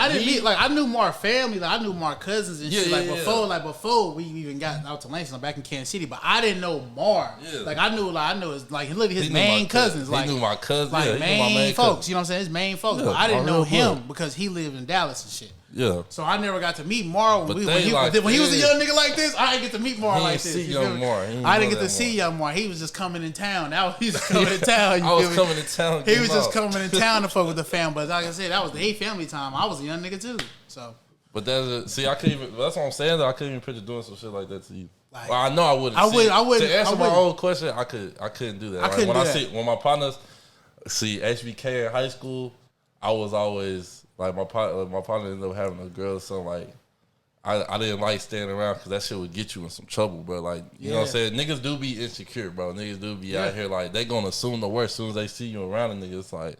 didn't meet like I knew more family. Like I knew more cousins and shit. Before we even got out to Langston, back in Kansas City. But I didn't know more. Yeah. Like I knew it's like look at his main cousins. Like he knew my cousins. Like main folks. You know what I'm saying? His main folks. Yeah, but I didn't know him because he lived in Dallas and shit. Yeah. So I never got to meet Mar when he was a young nigga like this. I didn't get to meet Mar like this. I didn't get to see young Mar. He was just coming in town. He was coming in town. I was coming to town. He was just coming in town to fuck with the fam. But like I said, that was the family time. I was a young nigga too. So. But that's what I'm saying. Though I couldn't even picture doing some shit like that to you. Like, well, I know I wouldn't. I wouldn't. To answer my own question, I couldn't do that. When my partners see HBK in high school, I was always. Like my partner ended up having a girl, so like I didn't like staying around because that shit would get you in some trouble, bro. Like you know what I'm saying? Niggas do be insecure, bro. Niggas do be out here like they gonna assume the worst as soon as they see you around a nigga. It's like,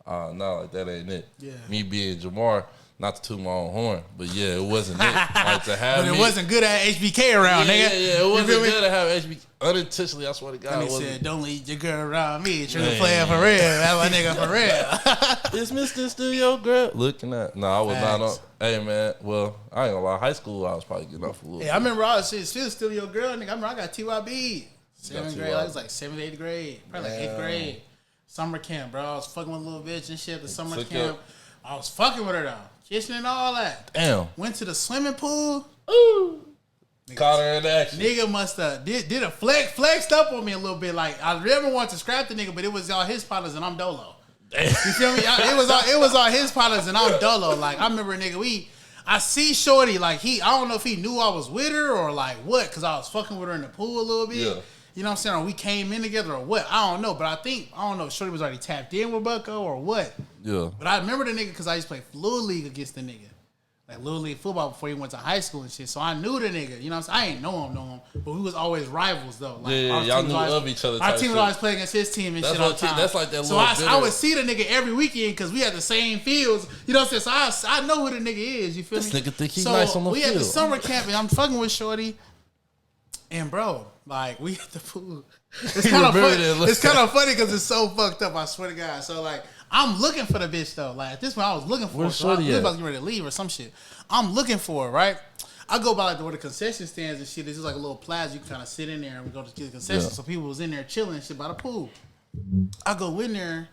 no, like that ain't it. Yeah. Me being Jamar, not to toot my own horn, but yeah, it wasn't it. Like to have but it wasn't good to have HBK around, nigga. Yeah, it wasn't good to have HBK. Unintentionally, I swear to God. And he said, "Don't leave your girl around me. You're playing for real. That's my nigga for real." Is Mr. still your girl? Looking at I was not on. Hey man, well I ain't gonna lie. High school, I was probably getting off a little. Yeah, I remember I was still your girl, nigga. I remember I got TYB. 7th grade. I was like 7th, 8th grade. Probably like 8th grade. Summer camp, bro. I was fucking with a little bitch and shit at the summer camp. I was fucking with her though. Kissing and all that. Damn. Went to the swimming pool. Ooh. Caught her in action. Nigga must have did a flexed up on me a little bit. Like I never wanted to scrap the nigga, but it was all his partners and I'm dolo. You feel me? It was all his partners and I'm dolo. Like I remember, nigga, I see Shorty like I don't know if he knew I was with her or like what, cause I was fucking with her in the pool a little bit. Yeah. You know what I'm saying? Or we came in together or what? I don't know. But I don't know if Shorty was already tapped in with Bucko or what. Yeah. But I remember the nigga because I used to play Little League against the nigga. Like Little League football before he went to high school and shit. So I knew the nigga. You know what I'm saying? I ain't know him. But we was always rivals though. Like, y'all knew of each other. Our team would always play against his team and shit all the time. That's like that so I would see the nigga every weekend because we had the same fields. You know what I'm saying? So I know who the nigga is. You feel me? This nigga think he nice on the field. We at the summer camp and I'm fucking with Shorty. And bro, like we at the pool. It's kind of funny. It's kind of funny because it's so fucked up. I swear to God. So like, I'm looking for the bitch though. Like at this point, I was looking for her. So I was about to get ready to leave or some shit. I'm looking for her, right? I go by like where the concession stands and shit. There's just like a little plaza you can kind of sit in there and we go to get the concession. So people was in there chilling and shit by the pool. I go in there.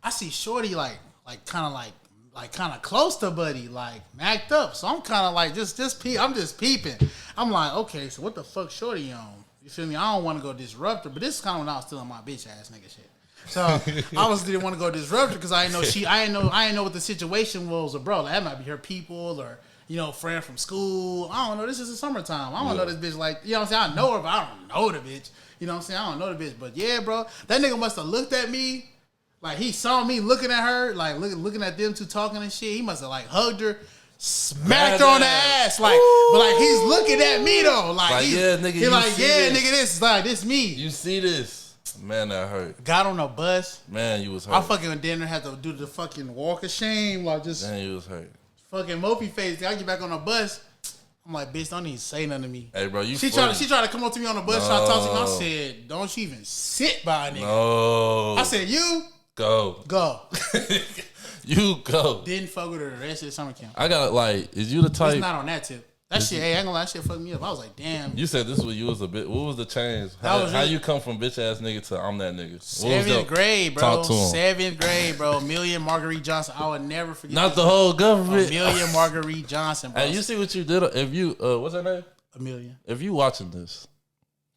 I see Shorty like kind of close to Buddy, like macked up. So I'm kind of like I'm just peeping. I'm like, okay, so what the fuck Shorty on? You feel me? I don't want to go disrupt her, but this is kind of when I was still on my bitch ass nigga shit. So I didn't want to go disrupt her because I didn't know what the situation was with bro. Like, that might be her people or friend from school. I don't know. This is the summertime. I don't know this bitch like, you know what I'm saying? I know her, but I don't know the bitch. You know what I'm saying? I don't know the bitch. But yeah, bro, that nigga must have looked at me. Like he saw me looking at her, like looking at them two talking and shit. He must have like hugged her, smacked her on the ass, like, but like he's looking at me though, like yeah, nigga, he like, yeah, nigga, this is like this me. You see this, man? That hurt. Got on a bus, man. You was hurt. I fucking dinner had to do the fucking walk of shame, like just man, you was hurt. Fucking mopey face. I get back on the bus. I'm like, bitch, don't even say nothing to me. Hey, bro, She tried to come up to me on the bus, try to talk to me. I said, don't you even sit by a nigga. No. I said, you go. You go. Didn't fuck with her the rest of the summer camp. I got like, is you the type? It's not on that tip. That shit, hey, I ain't gonna lie, that shit fucked me up. I was like, damn. You said this was you was a bit. What was the change? How you come from bitch ass nigga to I'm that nigga? 7th grade, bro. Talk to him. 7th grade, bro. Million Marguerite Johnson. I would never forget. Not the whole government. Million Marguerite Johnson, bro. Hey, you see what you did? If you, what's her name? Amelia. If you watching this,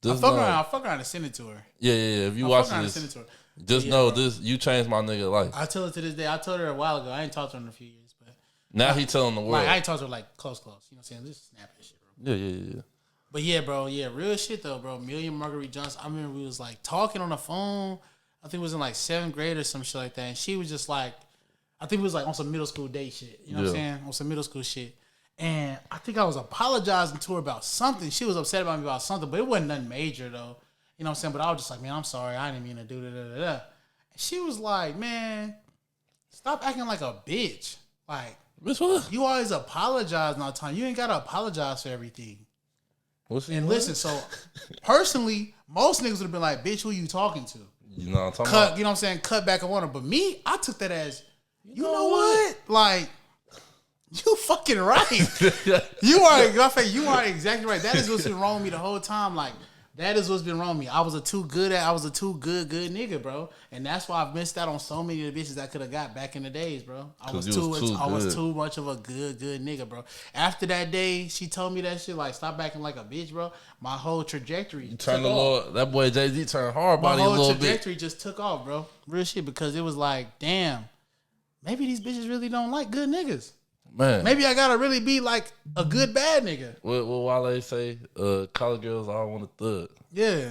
I'll fuck around and send it to her. Yeah. If you watching this, send it to her. Just know this. You changed my nigga life. I tell her to this day. I told her a while ago. I ain't talked to her in a few years. Now he telling the world. Like, I ain't talked to her like close. You know what I'm saying? Just snap that shit, bro. Yeah. But yeah, bro. Yeah, real shit though, bro. Million Marguerite Johnson. I remember we was like talking on the phone. I think it was in like 7th grade or some shit like that. And she was just like, I think it was like on some middle school date shit. You know what I'm saying? On some middle school shit. And I think I was apologizing to her about something. She was upset about me about something, but it wasn't nothing major though. You know what I'm saying? But I was just like, man, I'm sorry. I didn't mean to do that. And she was like, man, stop acting like a bitch. Like, you always apologize all the time. You ain't got to apologize for everything. Listen, so personally, most niggas would have been like, bitch, who you talking to? You know what I'm talking about? You know what I'm saying? Cut back on her. But me, I took that as, you know what? Like, you fucking right. You are exactly right. That is what's been wrong with me the whole time. Like, that is what's been wrong with me. I was a too good nigga, bro. And that's why I've missed out on so many of the bitches I could have got back in the days, bro. I was too much of a good nigga, bro. After that day, she told me that shit, like, stop acting like a bitch, bro. My whole trajectory turned the Lord. That boy Jay-Z turned hard body a little bit. My whole trajectory just took off, bro. Real shit, because it was like, damn, maybe these bitches really don't like good niggas. Man, maybe I gotta really be like a good bad nigga. What Wale say? College girls all want a thug. Yeah.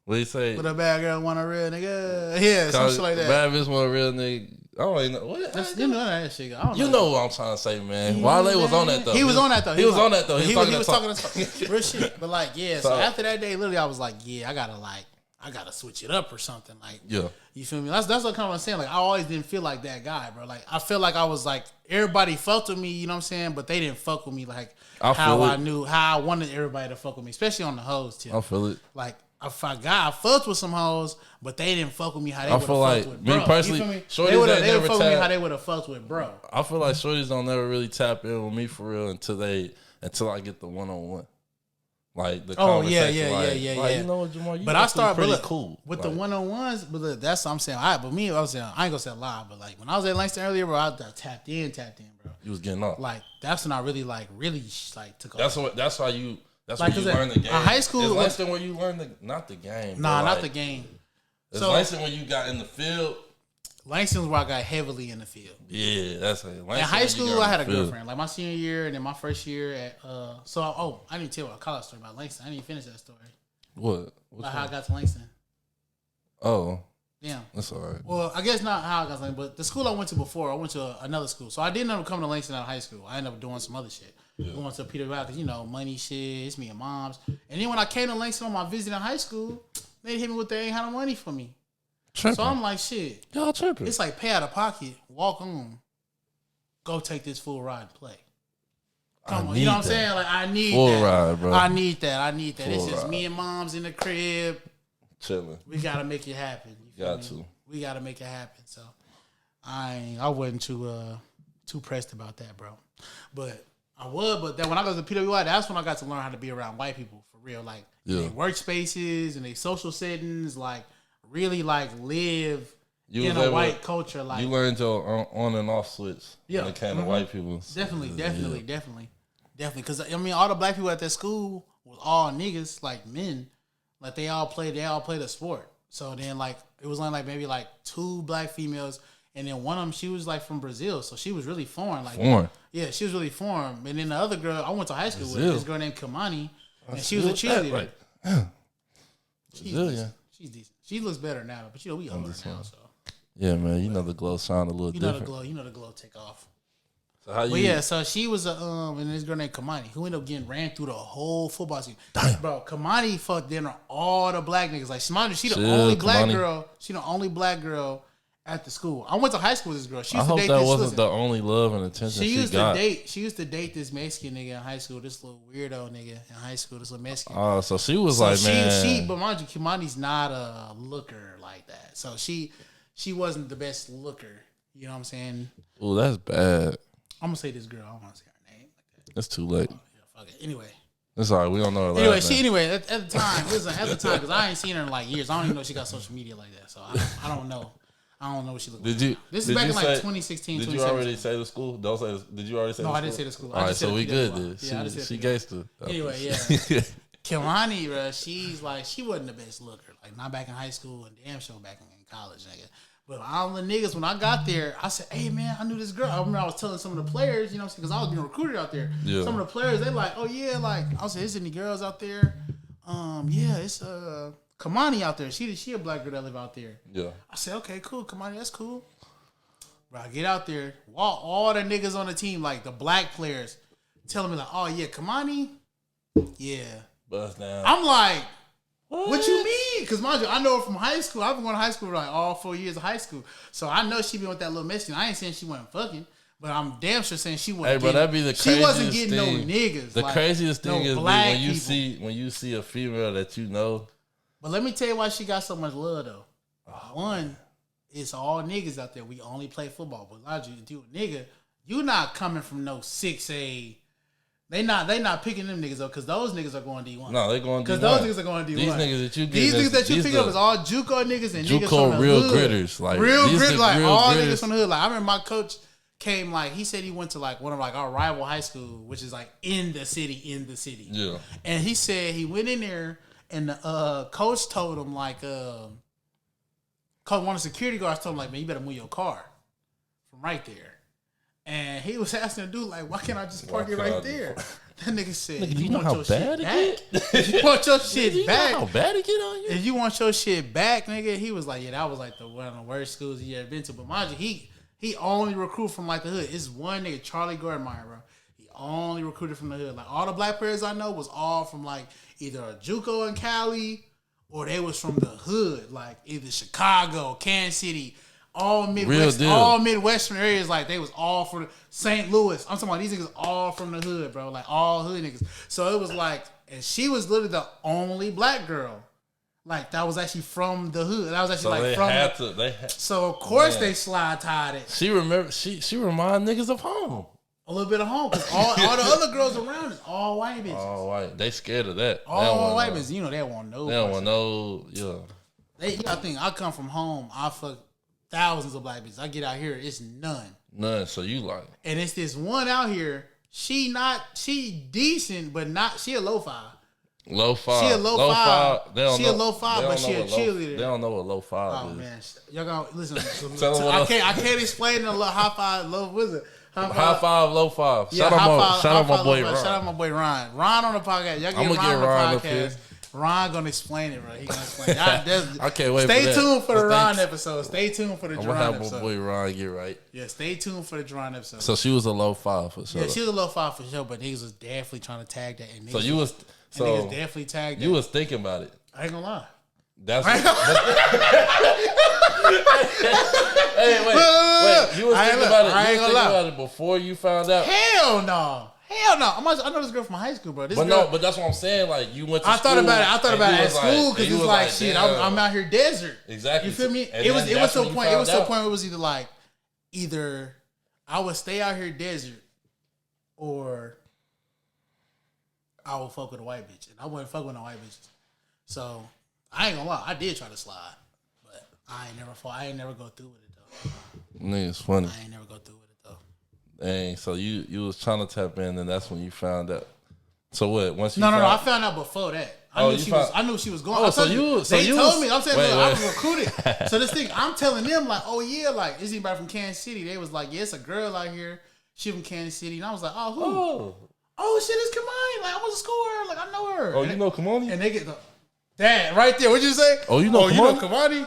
What he say? But a bad girl want a real nigga. Yeah, some shit like that. Bad bitch want a real nigga. I don't even know. What? You know that shit. You know what I'm trying to say, man. Wale was on that though. He was on that though. He was on that though. He was talking that real shit. But like, yeah. So after that day, literally, I was like, yeah, I gotta switch it up or something. Like, yeah, you feel me? That's what kind of I'm saying. Like, I always didn't feel like that guy, bro. Like, I feel like I was like, everybody fucked with me, you know what I'm saying? But they didn't fuck with me like how I wanted everybody to fuck with me, especially on the hoes tip. I feel it. Like, I fucked with some hoes, but they didn't fuck with me how they would have fucked with bro. Me personally, they would have fucked with me how they would have fucked with bro. I feel like shorties don't never really tap in with me for real until I get the one-on-one. Like the conversation. Yeah. You know what, Jamar? But I started pretty cool with the 1-on-ones. But look, that's what I'm saying. I ain't gonna say a lie, but like when I was at Langston earlier, bro, I tapped in, bro. You was getting off. Like that's when I really took off. That's how you like, when you learn the game. High school, is Langston where you learn not the game. Nah, not the game. Is Langston when you got in the field? Langston's where I got heavily in the field. Yeah, that's it. In high school, I had a girlfriend. Like my senior year, and then my first year at. I didn't tell you a college story about Langston. I didn't even finish that story. What? About how I got to Langston. Oh. Yeah. That's all right. Well, I guess not how I got to Langston, but the school I went to before, I went to another school. So I didn't end up coming to Langston out of high school. I ended up doing some other shit. Yeah. Going to Peter because, money shit, it's me and mom's. And then when I came to Langston on my visit in high school, they hit me with they ain't had no money for me. Tripping. So I'm like, shit. Y'all tripping. It's like pay out of pocket, walk on, go take this full ride and play. Come on, you know what I'm saying? Like I need full that. Ride, bro. I need that. Full It's just ride. me and mom's in the crib. Chilling. We gotta make it happen. We gotta make it happen. So I wasn't too pressed about that, bro. But I would. But then when I go to PWI, that's when I got to learn how to be around white people for real. Like in their workspaces and their social settings, like really like live in a white culture. Like you learned your on and off switch. Yeah, when it came to white people. Definitely. Because all the black people at that school was all niggas, like men. Like they all played a sport. So then like it was only like maybe like 2 black females, and then one of them she was like from Brazil, so she was really foreign. Like yeah, she was really foreign. And then the other girl I went to high school with, this girl named Kamani, and she was a cheerleader. She's decent. She looks better now, but we older now, so. Yeah, man, the glow sound a little different. The glow take off. So how you? But yeah, so she was and this girl named Kamani who ended up getting ran through the whole football team. Damn. Bro, Kamani fucked dinner all the black niggas. Like she the only black girl. She the only black girl at the school. I went to high school with this girl. She used to date that wasn't the only love and attention she got. She used to date this Mexican nigga in high school. This little weirdo nigga in high school. This little Mexican. Oh, so she was man. But mind you, Kamani's not a looker like that. So she wasn't the best looker. You know what I'm saying? Oh, that's bad. I'm gonna say this girl. I don't want to say her name like that. It's too late. Yeah, fuck it. Anyway. That's all right. We don't know her last name. At the time, because I ain't seen her in like years. I don't even know if she got social media like that. So I don't know. I don't know what she looks like. This is back in like 2016, 2017. Did you already say the school? Did you already say the school? No, I didn't say the school. All right, so we good then. Yeah, she gangster. Anyway, yeah. Kelani, bro, she's like, she wasn't the best looker. Like, not back in high school and damn sure back in college, nigga. But all the niggas, when I got there, I said, hey, man, I knew this girl. I remember I was telling some of the players, you know what I'm saying? Because I was being recruited out there. Yeah. Some of the players, they like, oh, yeah, like, I was saying, is there any girls out there? Yeah, it's Kamani out there. She a black girl that live out there. Yeah. I said, okay, cool, Kamani, that's cool. Bro, I get out there, all the niggas on the team, like the black players, telling me like, oh, yeah, Kamani? Yeah. Bust down. I'm like, what you mean? Because mind you, I know her from high school. I've been going to high school for like all 4 years of high school. So I know she been with that little Mexican. I ain't saying she wasn't fucking, but I'm damn sure saying she wasn't. Hey, bro, that'd be the craziest thing. She wasn't getting no niggas. The craziest thing is when you see a female that you know. But let me tell you why she got so much love though. One, it's all niggas out there. We only play football. But logic, if you a nigga, you not coming from no 6A. They not picking them niggas up because those niggas are going D1. No, they going D1. Because those niggas are going D1. These niggas that you get, these niggas that you pick up is all JUCO niggas and JUCO niggas from the real hood. Gritters, like real gritters, like real all gritters. niggas from the hood. Like I remember my coach came like he said he went to like one of like our rival high school, which is like in the city. Yeah. And he said he went in there and the coach told him like one of the security guards told him like, man, you better move your car from right there. And he was asking the dude like, why can't I just park it right there? That nigga said, nigga, you want your shit back? You want your shit back? You know how bad it get on you? If you want your shit back, nigga, he was like, yeah, that was like one of the worst schools he ever been to. But mind you, he only recruit from like the hood. It's one nigga, Charlie Gordmeyer, bro. He only recruited from the hood. Like all the black players I know was all from like either a JUCO in Cali or they was from the hood, like either Chicago, Kansas City, all Midwestern areas. Like they was all from St. Louis. I'm talking about these niggas all from the hood, bro. Like all hood niggas. So it was like, and she was literally the only black girl, like that was actually from the hood. That was actually so like from. So of course they slide tied it. She remind niggas of home. a little bit of home because all the other girls around is all white bitches. All white. They scared of that. All white bitches. You know they don't want no. They don't want no. Yeah. You gotta think. I come from home. I fuck thousands of black bitches. I get out here, it's none. None. So you like. And it's this one out here. She decent, but not. She a low-fi. Low-fi. She a low-fi. She a low-fi, but she a cheerleader. They don't know what low-fi is. Oh man, y'all gonna listen. I can't explain the high five, low. What's it? High five, low five. Yeah, shout out my boy Ron. Shout out my boy Ron. Ron on the podcast. Y'all get Ron on the podcast. Ron gonna explain it, right? He gonna explain it. I can't wait. Stay tuned for the Ron episode. Stay tuned for the Ron episode. I'm gonna have my boy Ron get right. Yeah, stay tuned for the Ron episode. So she was a low five for sure. Yeah, she was a low five for sure, but niggas was definitely trying to tag that. And niggas niggas definitely tagged that. You was thinking about it. I ain't gonna lie. That's hey, wait. You was thinking about it. You was thinking about it before you found out. Hell no. I know this girl from high school, bro. But that's what I'm saying. Like you went to school. I thought about it at school because it's like shit. I'm out here desert. Exactly. You feel me? It was to the point. It was to the point where it was either I would stay out here desert or I would fuck with a white bitch, and I wouldn't fuck with no white bitches. So I ain't gonna lie. I did try to slide, but I ain't never go through with it though. Nigga's funny. I ain't never go through with it. Dang, so you was trying to tap in, and that's when you found out. So what? Once you no, I found out before that. I knew she was going. Oh, they told me. I'm saying I was recruited. So this thing, I'm telling them like, oh yeah, like is anybody from Kansas City? They was like, yeah, it's a girl out here. She from Kansas City, and I was like, oh who? Oh shit, it's Kamani. Like I went to school with her. Like I know her. Oh, you know Kamani? And they get that right there. What'd you say? Oh, you know Kamani? You know Kamani?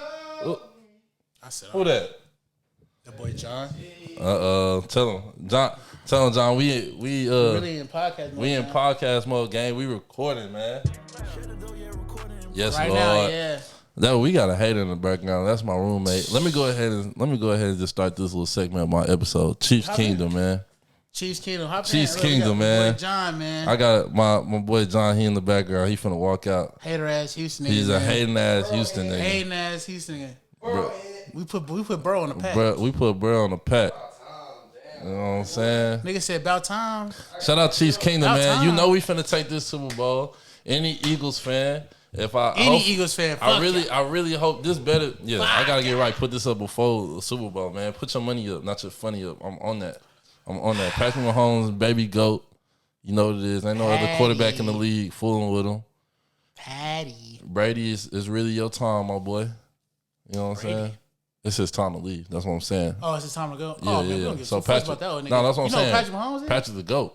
I said, who that? That boy John. Tell him, John. We really in podcast mode. We in podcast mode, gang. We recording, man. Yes, right Lord. Now, yeah. That we got a hater in the background. That's my roommate. Let me go ahead and just start this little segment of my episode. Chiefs Kingdom, man. Chiefs Kingdom. Chiefs Kingdom, man. Boy John, man. I got my boy John. He in the background. He finna walk out. Hater ass Houston nigga. He's a hating ass Houston nigga. Hating ass Houston nigga. Bro. We put bro on the pack. We put bro on the pack. You know what I'm saying? Nigga said about time. Shout out Chiefs Kingdom, about man. time. You know we finna take this Super Bowl. Any Eagles fan, Eagles fan, I really hope this better. Yeah, I gotta get right. Put this up before the Super Bowl, man. Put your money up, not your funny up. I'm on that. Patrick Mahomes, baby goat. You know what it is. Ain't no other quarterback in the league fooling with him. Patty. Brady is really your time, my boy. You know what I'm saying? It's his time to leave. That's what I'm saying. Oh, it's his time to go? Yeah, man, yeah. So Patrick, about that one, nigga. No, that's what I'm saying. Patrick Mahomes is? Patrick's the GOAT.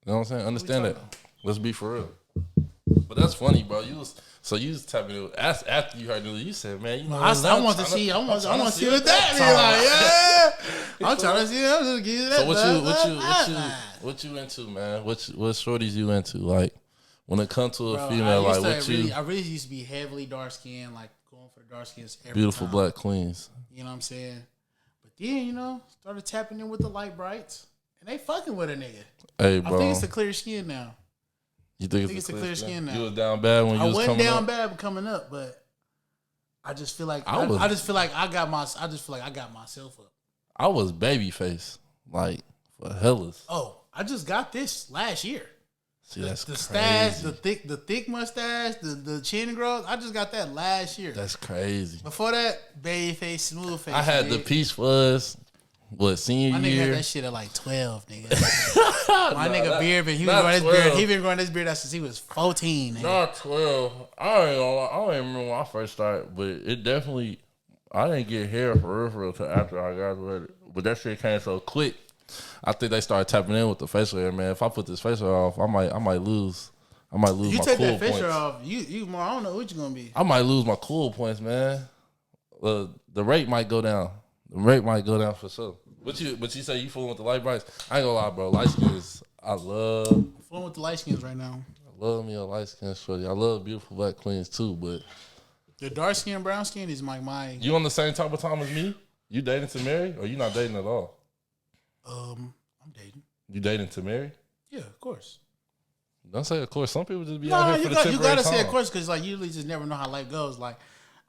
You know what I'm saying? Understand that. Let's be for real. But that's funny, bro. You was tapping it. After you heard it, you said, man, you know, I want to see what that is. Yeah. I'm trying to see. I'm just give you that. So what you into, man? What shorties you into? Like when it comes to a female, like what you? I really used to be heavily dark skinned, like going for the dark skins every beautiful time. Black queens. You know what I'm saying? But then, started tapping in with the light brights. And they fucking with a nigga. Hey, bro. I think it's the clear skin now. You think it's the clear skin now? You was down bad when you was coming up? I wasn't down bad coming up, but I just feel like I just feel like I got myself up. I was baby face. Like, for hellas. Oh, I just got this last year. See, that's the crazy. stash, the thick mustache, the chin growth. I just got that last year. That's crazy. Before that, baby face, smooth face. I had the peach fuzz. Senior year? My nigga had that shit at like 12, nigga. My nigga Beard, he been growing his beard. He been growing his beard since he was 14. Nigga. Not 12. I don't even remember when I first started, but it definitely. I didn't get hair for real until after I graduated. But that shit came so quick. I think they started tapping in with the facial hair, man. If I put this facial hair off, I might lose. You my cool points. You take that facial off, you more. I don't know what you're gonna be. I might lose my cool points, man. The rate might go down. The rate might go down for sure. But you say you fooling with the light brights? I ain't gonna lie, bro. Light skins, I love. I'm fooling with the light skins right now. I love me a light skin shorty. I love beautiful Black queens too, but the dark skin, brown skin is my. You on the same type of time as me? You dating to marry, or you not dating at all? I'm dating. You dating to marry? Yeah, of course. Don't say of course. Some people just be out here for the temporary You gotta time. say of course because like you really just never know how life goes. Like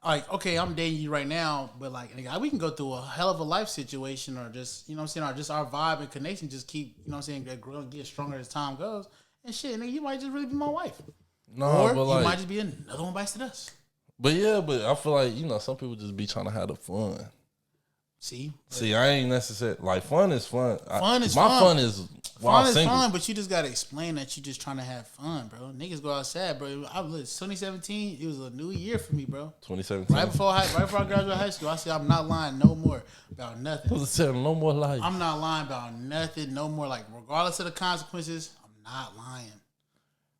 like, okay, I'm dating you right now, but like, we can go through a hell of a life situation, or just, you know what I'm saying, or just our vibe and connection just keep, you know what I'm saying, get stronger as time goes. And shit, nigga, you might just really be my wife. No, or but you might just be another one bites the dust. But yeah, but I feel like, you know, some people just be trying to have the fun. See, I ain't necessarily like fun is fun. Fun is my fun. fun is fun is fun, but you just gotta explain that you just trying to have fun, bro. Niggas go outside, bro. 2017, it was a new year for me, bro. 2017, right before I graduated high school, I said I'm not lying no more about nothing. I was saying no more life. I'm not lying about nothing, no more. Like, regardless of the consequences, I'm not lying.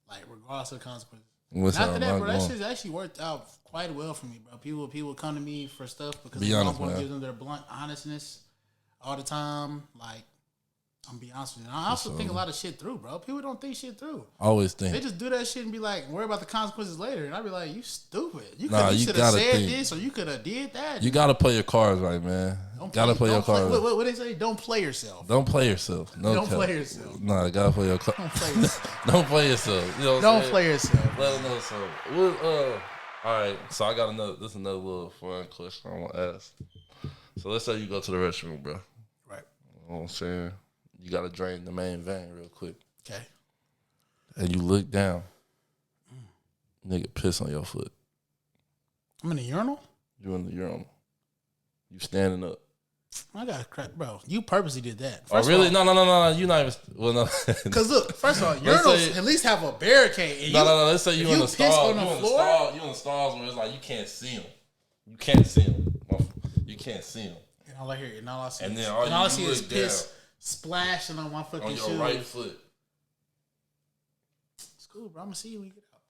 Like, regardless of the consequences. After that, bro, that shit's actually worked out quite well for me, bro. People come to me for stuff because they don't want to give them their blunt honestness all the time. Like, I'm be honest with you. I also think a lot of shit through, bro. People don't think shit through. Always think. They just do that shit and be like, worry about the consequences later. And I be like, you stupid. You should have said this, or you could have did that. You gotta play your cards right, man. Gotta play your cards. What they say? Don't play yourself. Don't play yourself. No, don't play yourself. Nah, gotta play your cards. Don't play yourself. Don't play yourself. You know don't play yourself. Let them know. So, all right. So I got another little fun question I want to ask. So let's say you go to the restroom, bro. Right. You know what I'm saying? You got to drain the main vein real quick. Okay. And you look down. Nigga piss on your foot. I'm in the urinal? You in the urinal. You standing up. I got to crack, bro. You purposely did that. First really? No. You not even. Well, no. Because look, first of all, urinals at least have a barricade. No. Let's say you in the stall. You in the stalls where it's like you can't see them. You can't see them. You can't see them. And all I hear, and all I see, and then all I see is piss splashing on my fucking shoes. On your right foot. It's cool, bro. I'm gonna see you when you get out.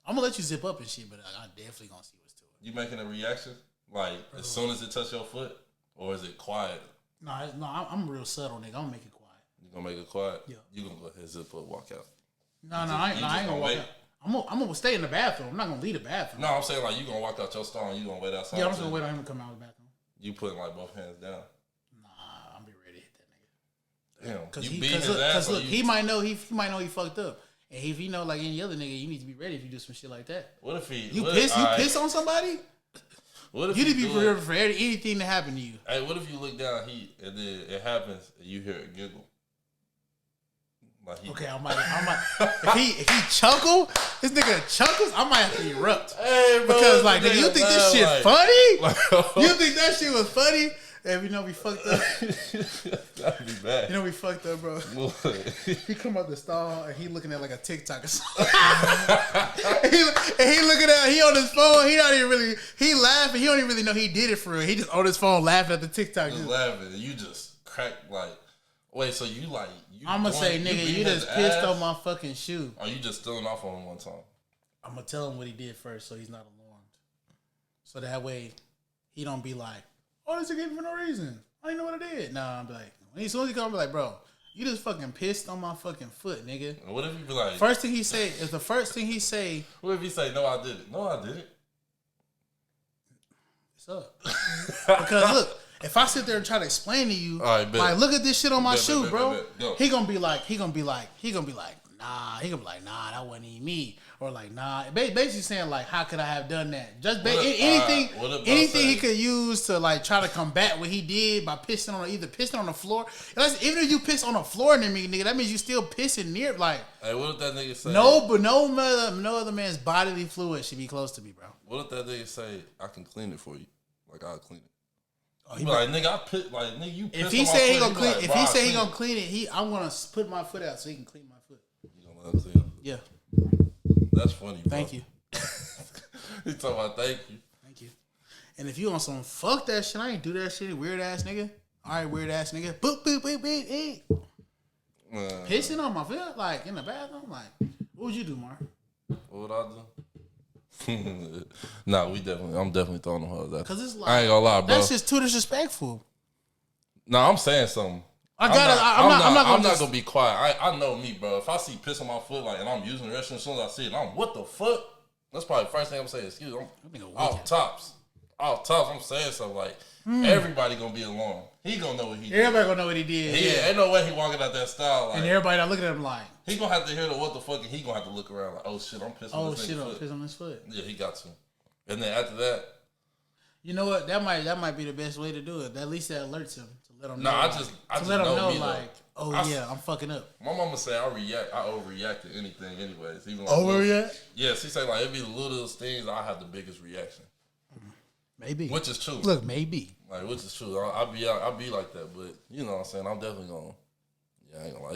I'm gonna let you zip up and shit, but I definitely gonna see what's to it. You making a reaction like as soon as it touch your foot, or is it quiet? No, I'm real subtle, nigga. I'm gonna make it quiet. You gonna make it quiet? Yeah. You gonna go ahead, zip up, walk out? No, I ain't gonna walk out. I'm gonna stay in the bathroom. I'm not gonna leave the bathroom. No, I'm saying like you gonna walk out your stall and you gonna wait outside. Yeah, I'm just gonna wait on him to come out of the bathroom. You putting like both hands down. Nah, I'm be ready to hit that nigga. Damn, Because look, he might know he fucked up, and if he know like any other nigga, you need to be ready if you do some shit like that. What if you piss on somebody? What if you need to be prepared for anything to happen to you? Hey, what if you look down, and then it happens, and you hear a giggle? Like okay, I might. if he chuckle, this nigga chuckles, I might have to erupt. Hey, bro, because like, nigga, you think this shit funny? You think that shit was funny? And we know we fucked up. That'd be bad. You know we fucked up, bro. He come out the stall and he looking at like a TikTok or something. and he looking at, he on his phone. He not even really. He laughing. He don't even really know he did it for real. He just on his phone laughing at the TikTok. Just laughing. And you just crack like. Wait, so you like? I'm gonna say, nigga, you just pissed on my fucking shoe. Or you just stealing off on him one time? I'm gonna tell him what he did first, so he's not alarmed. So that way, he don't be like, "Oh, this nigga for no reason. I didn't know what I did." Nah, I'm like, as soon as he come, I'm like, "Bro, you just fucking pissed on my fucking foot, nigga." And what if you be like? First thing he say is the first thing he say. What if he say, "No, I did it. No, I did it." What's up? Because look. If I sit there and try to explain to you, like, look at this shit on my shoe, bro. He gonna be like, nah. He gonna be like, nah, that wasn't even me. Or like, nah. Basically saying like, how could I have done that? Just anything he could use to like try to combat what he did by pissing on the floor. Even if you piss on the floor near me, nigga, that means you still pissing near. Like, hey, what if that nigga say? No other man's bodily fluid should be close to me, bro. What if that nigga say, I can clean it for you? Like, I'll clean it. Oh, he be like, nigga, I pissed. Like, nigga, you pissed. If he say he gonna clean, if he say he gonna clean it, I'm gonna put my foot out so he can clean my foot. You gonna let him clean it? Yeah. That's funny, bro. Thank you. He talking about thank you. Thank you. And if you on some fuck that shit, I ain't do that shit, weird ass nigga. All right, weird ass nigga. Boop boop boop boop. Pissing on my foot, like in the bathroom. Like, what would you do, Mark? What would I do? Nah, I'm definitely throwing them hoes out. Cause it's like, I ain't gonna lie, bro. That's just too disrespectful. Nah, I'm saying something. I'm not gonna be quiet. I know me, bro. If I see piss on my foot, like, and I'm using the restroom, as soon as I see it, what the fuck? That's probably the first thing I'm saying. Excuse me, I'm off tops. I'm saying something like, everybody gonna be alarmed. He gonna know what he did. Everybody gonna know what he did. Yeah, ain't no way he walking out that style like. And everybody not looking at him like. He gonna have to hear the what the fuck, and he gonna have to look around like, oh shit, I'm pissing on this nigga's foot. I'm pissing on his foot. Yeah, he got to. And then after that, you know what? That might be the best way to do it. At least that alerts him to let him know. No, I just let him know me, like, I'm fucking up. My mama say I overreact to anything, anyways. Even overreact? Yeah, she say like it'd be the littlest things I have the biggest reaction. Maybe, which is true. Look, maybe which is true. I'll be like that, but you know what I'm saying. I'm definitely gonna. Yeah, I ain't gonna lie.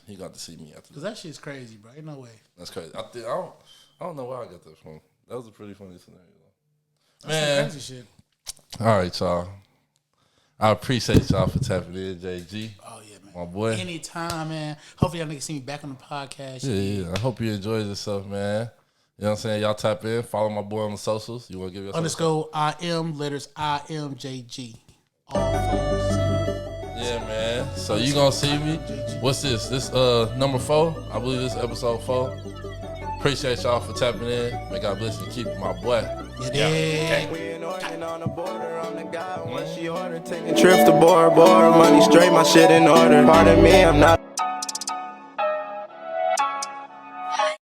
He got to see me after. Because that shit's crazy, bro. Ain't no way. That's crazy. I don't know where I got that from. That was a pretty funny scenario. That's some crazy shit. All right, y'all. I appreciate y'all for tapping in, JG. Oh yeah, man. My boy. Anytime, man. Hopefully y'all niggas see me back on the podcast. Yeah. I hope you enjoyed yourself, man. You know what I'm saying? Y'all tap in. Follow my boy on the socials. You want to give yourself _IMJG. All folks. Yeah, man. So you gonna see me. What's this? This number 4. I believe this is episode 4. Appreciate y'all for tapping in. May God bless you and keep my boy. Yeah. We in Oregon on the border. I'm the guy when she ordered. Taking trips to Bora Bora. Money straight, my shit in order. Pardon me, I'm not.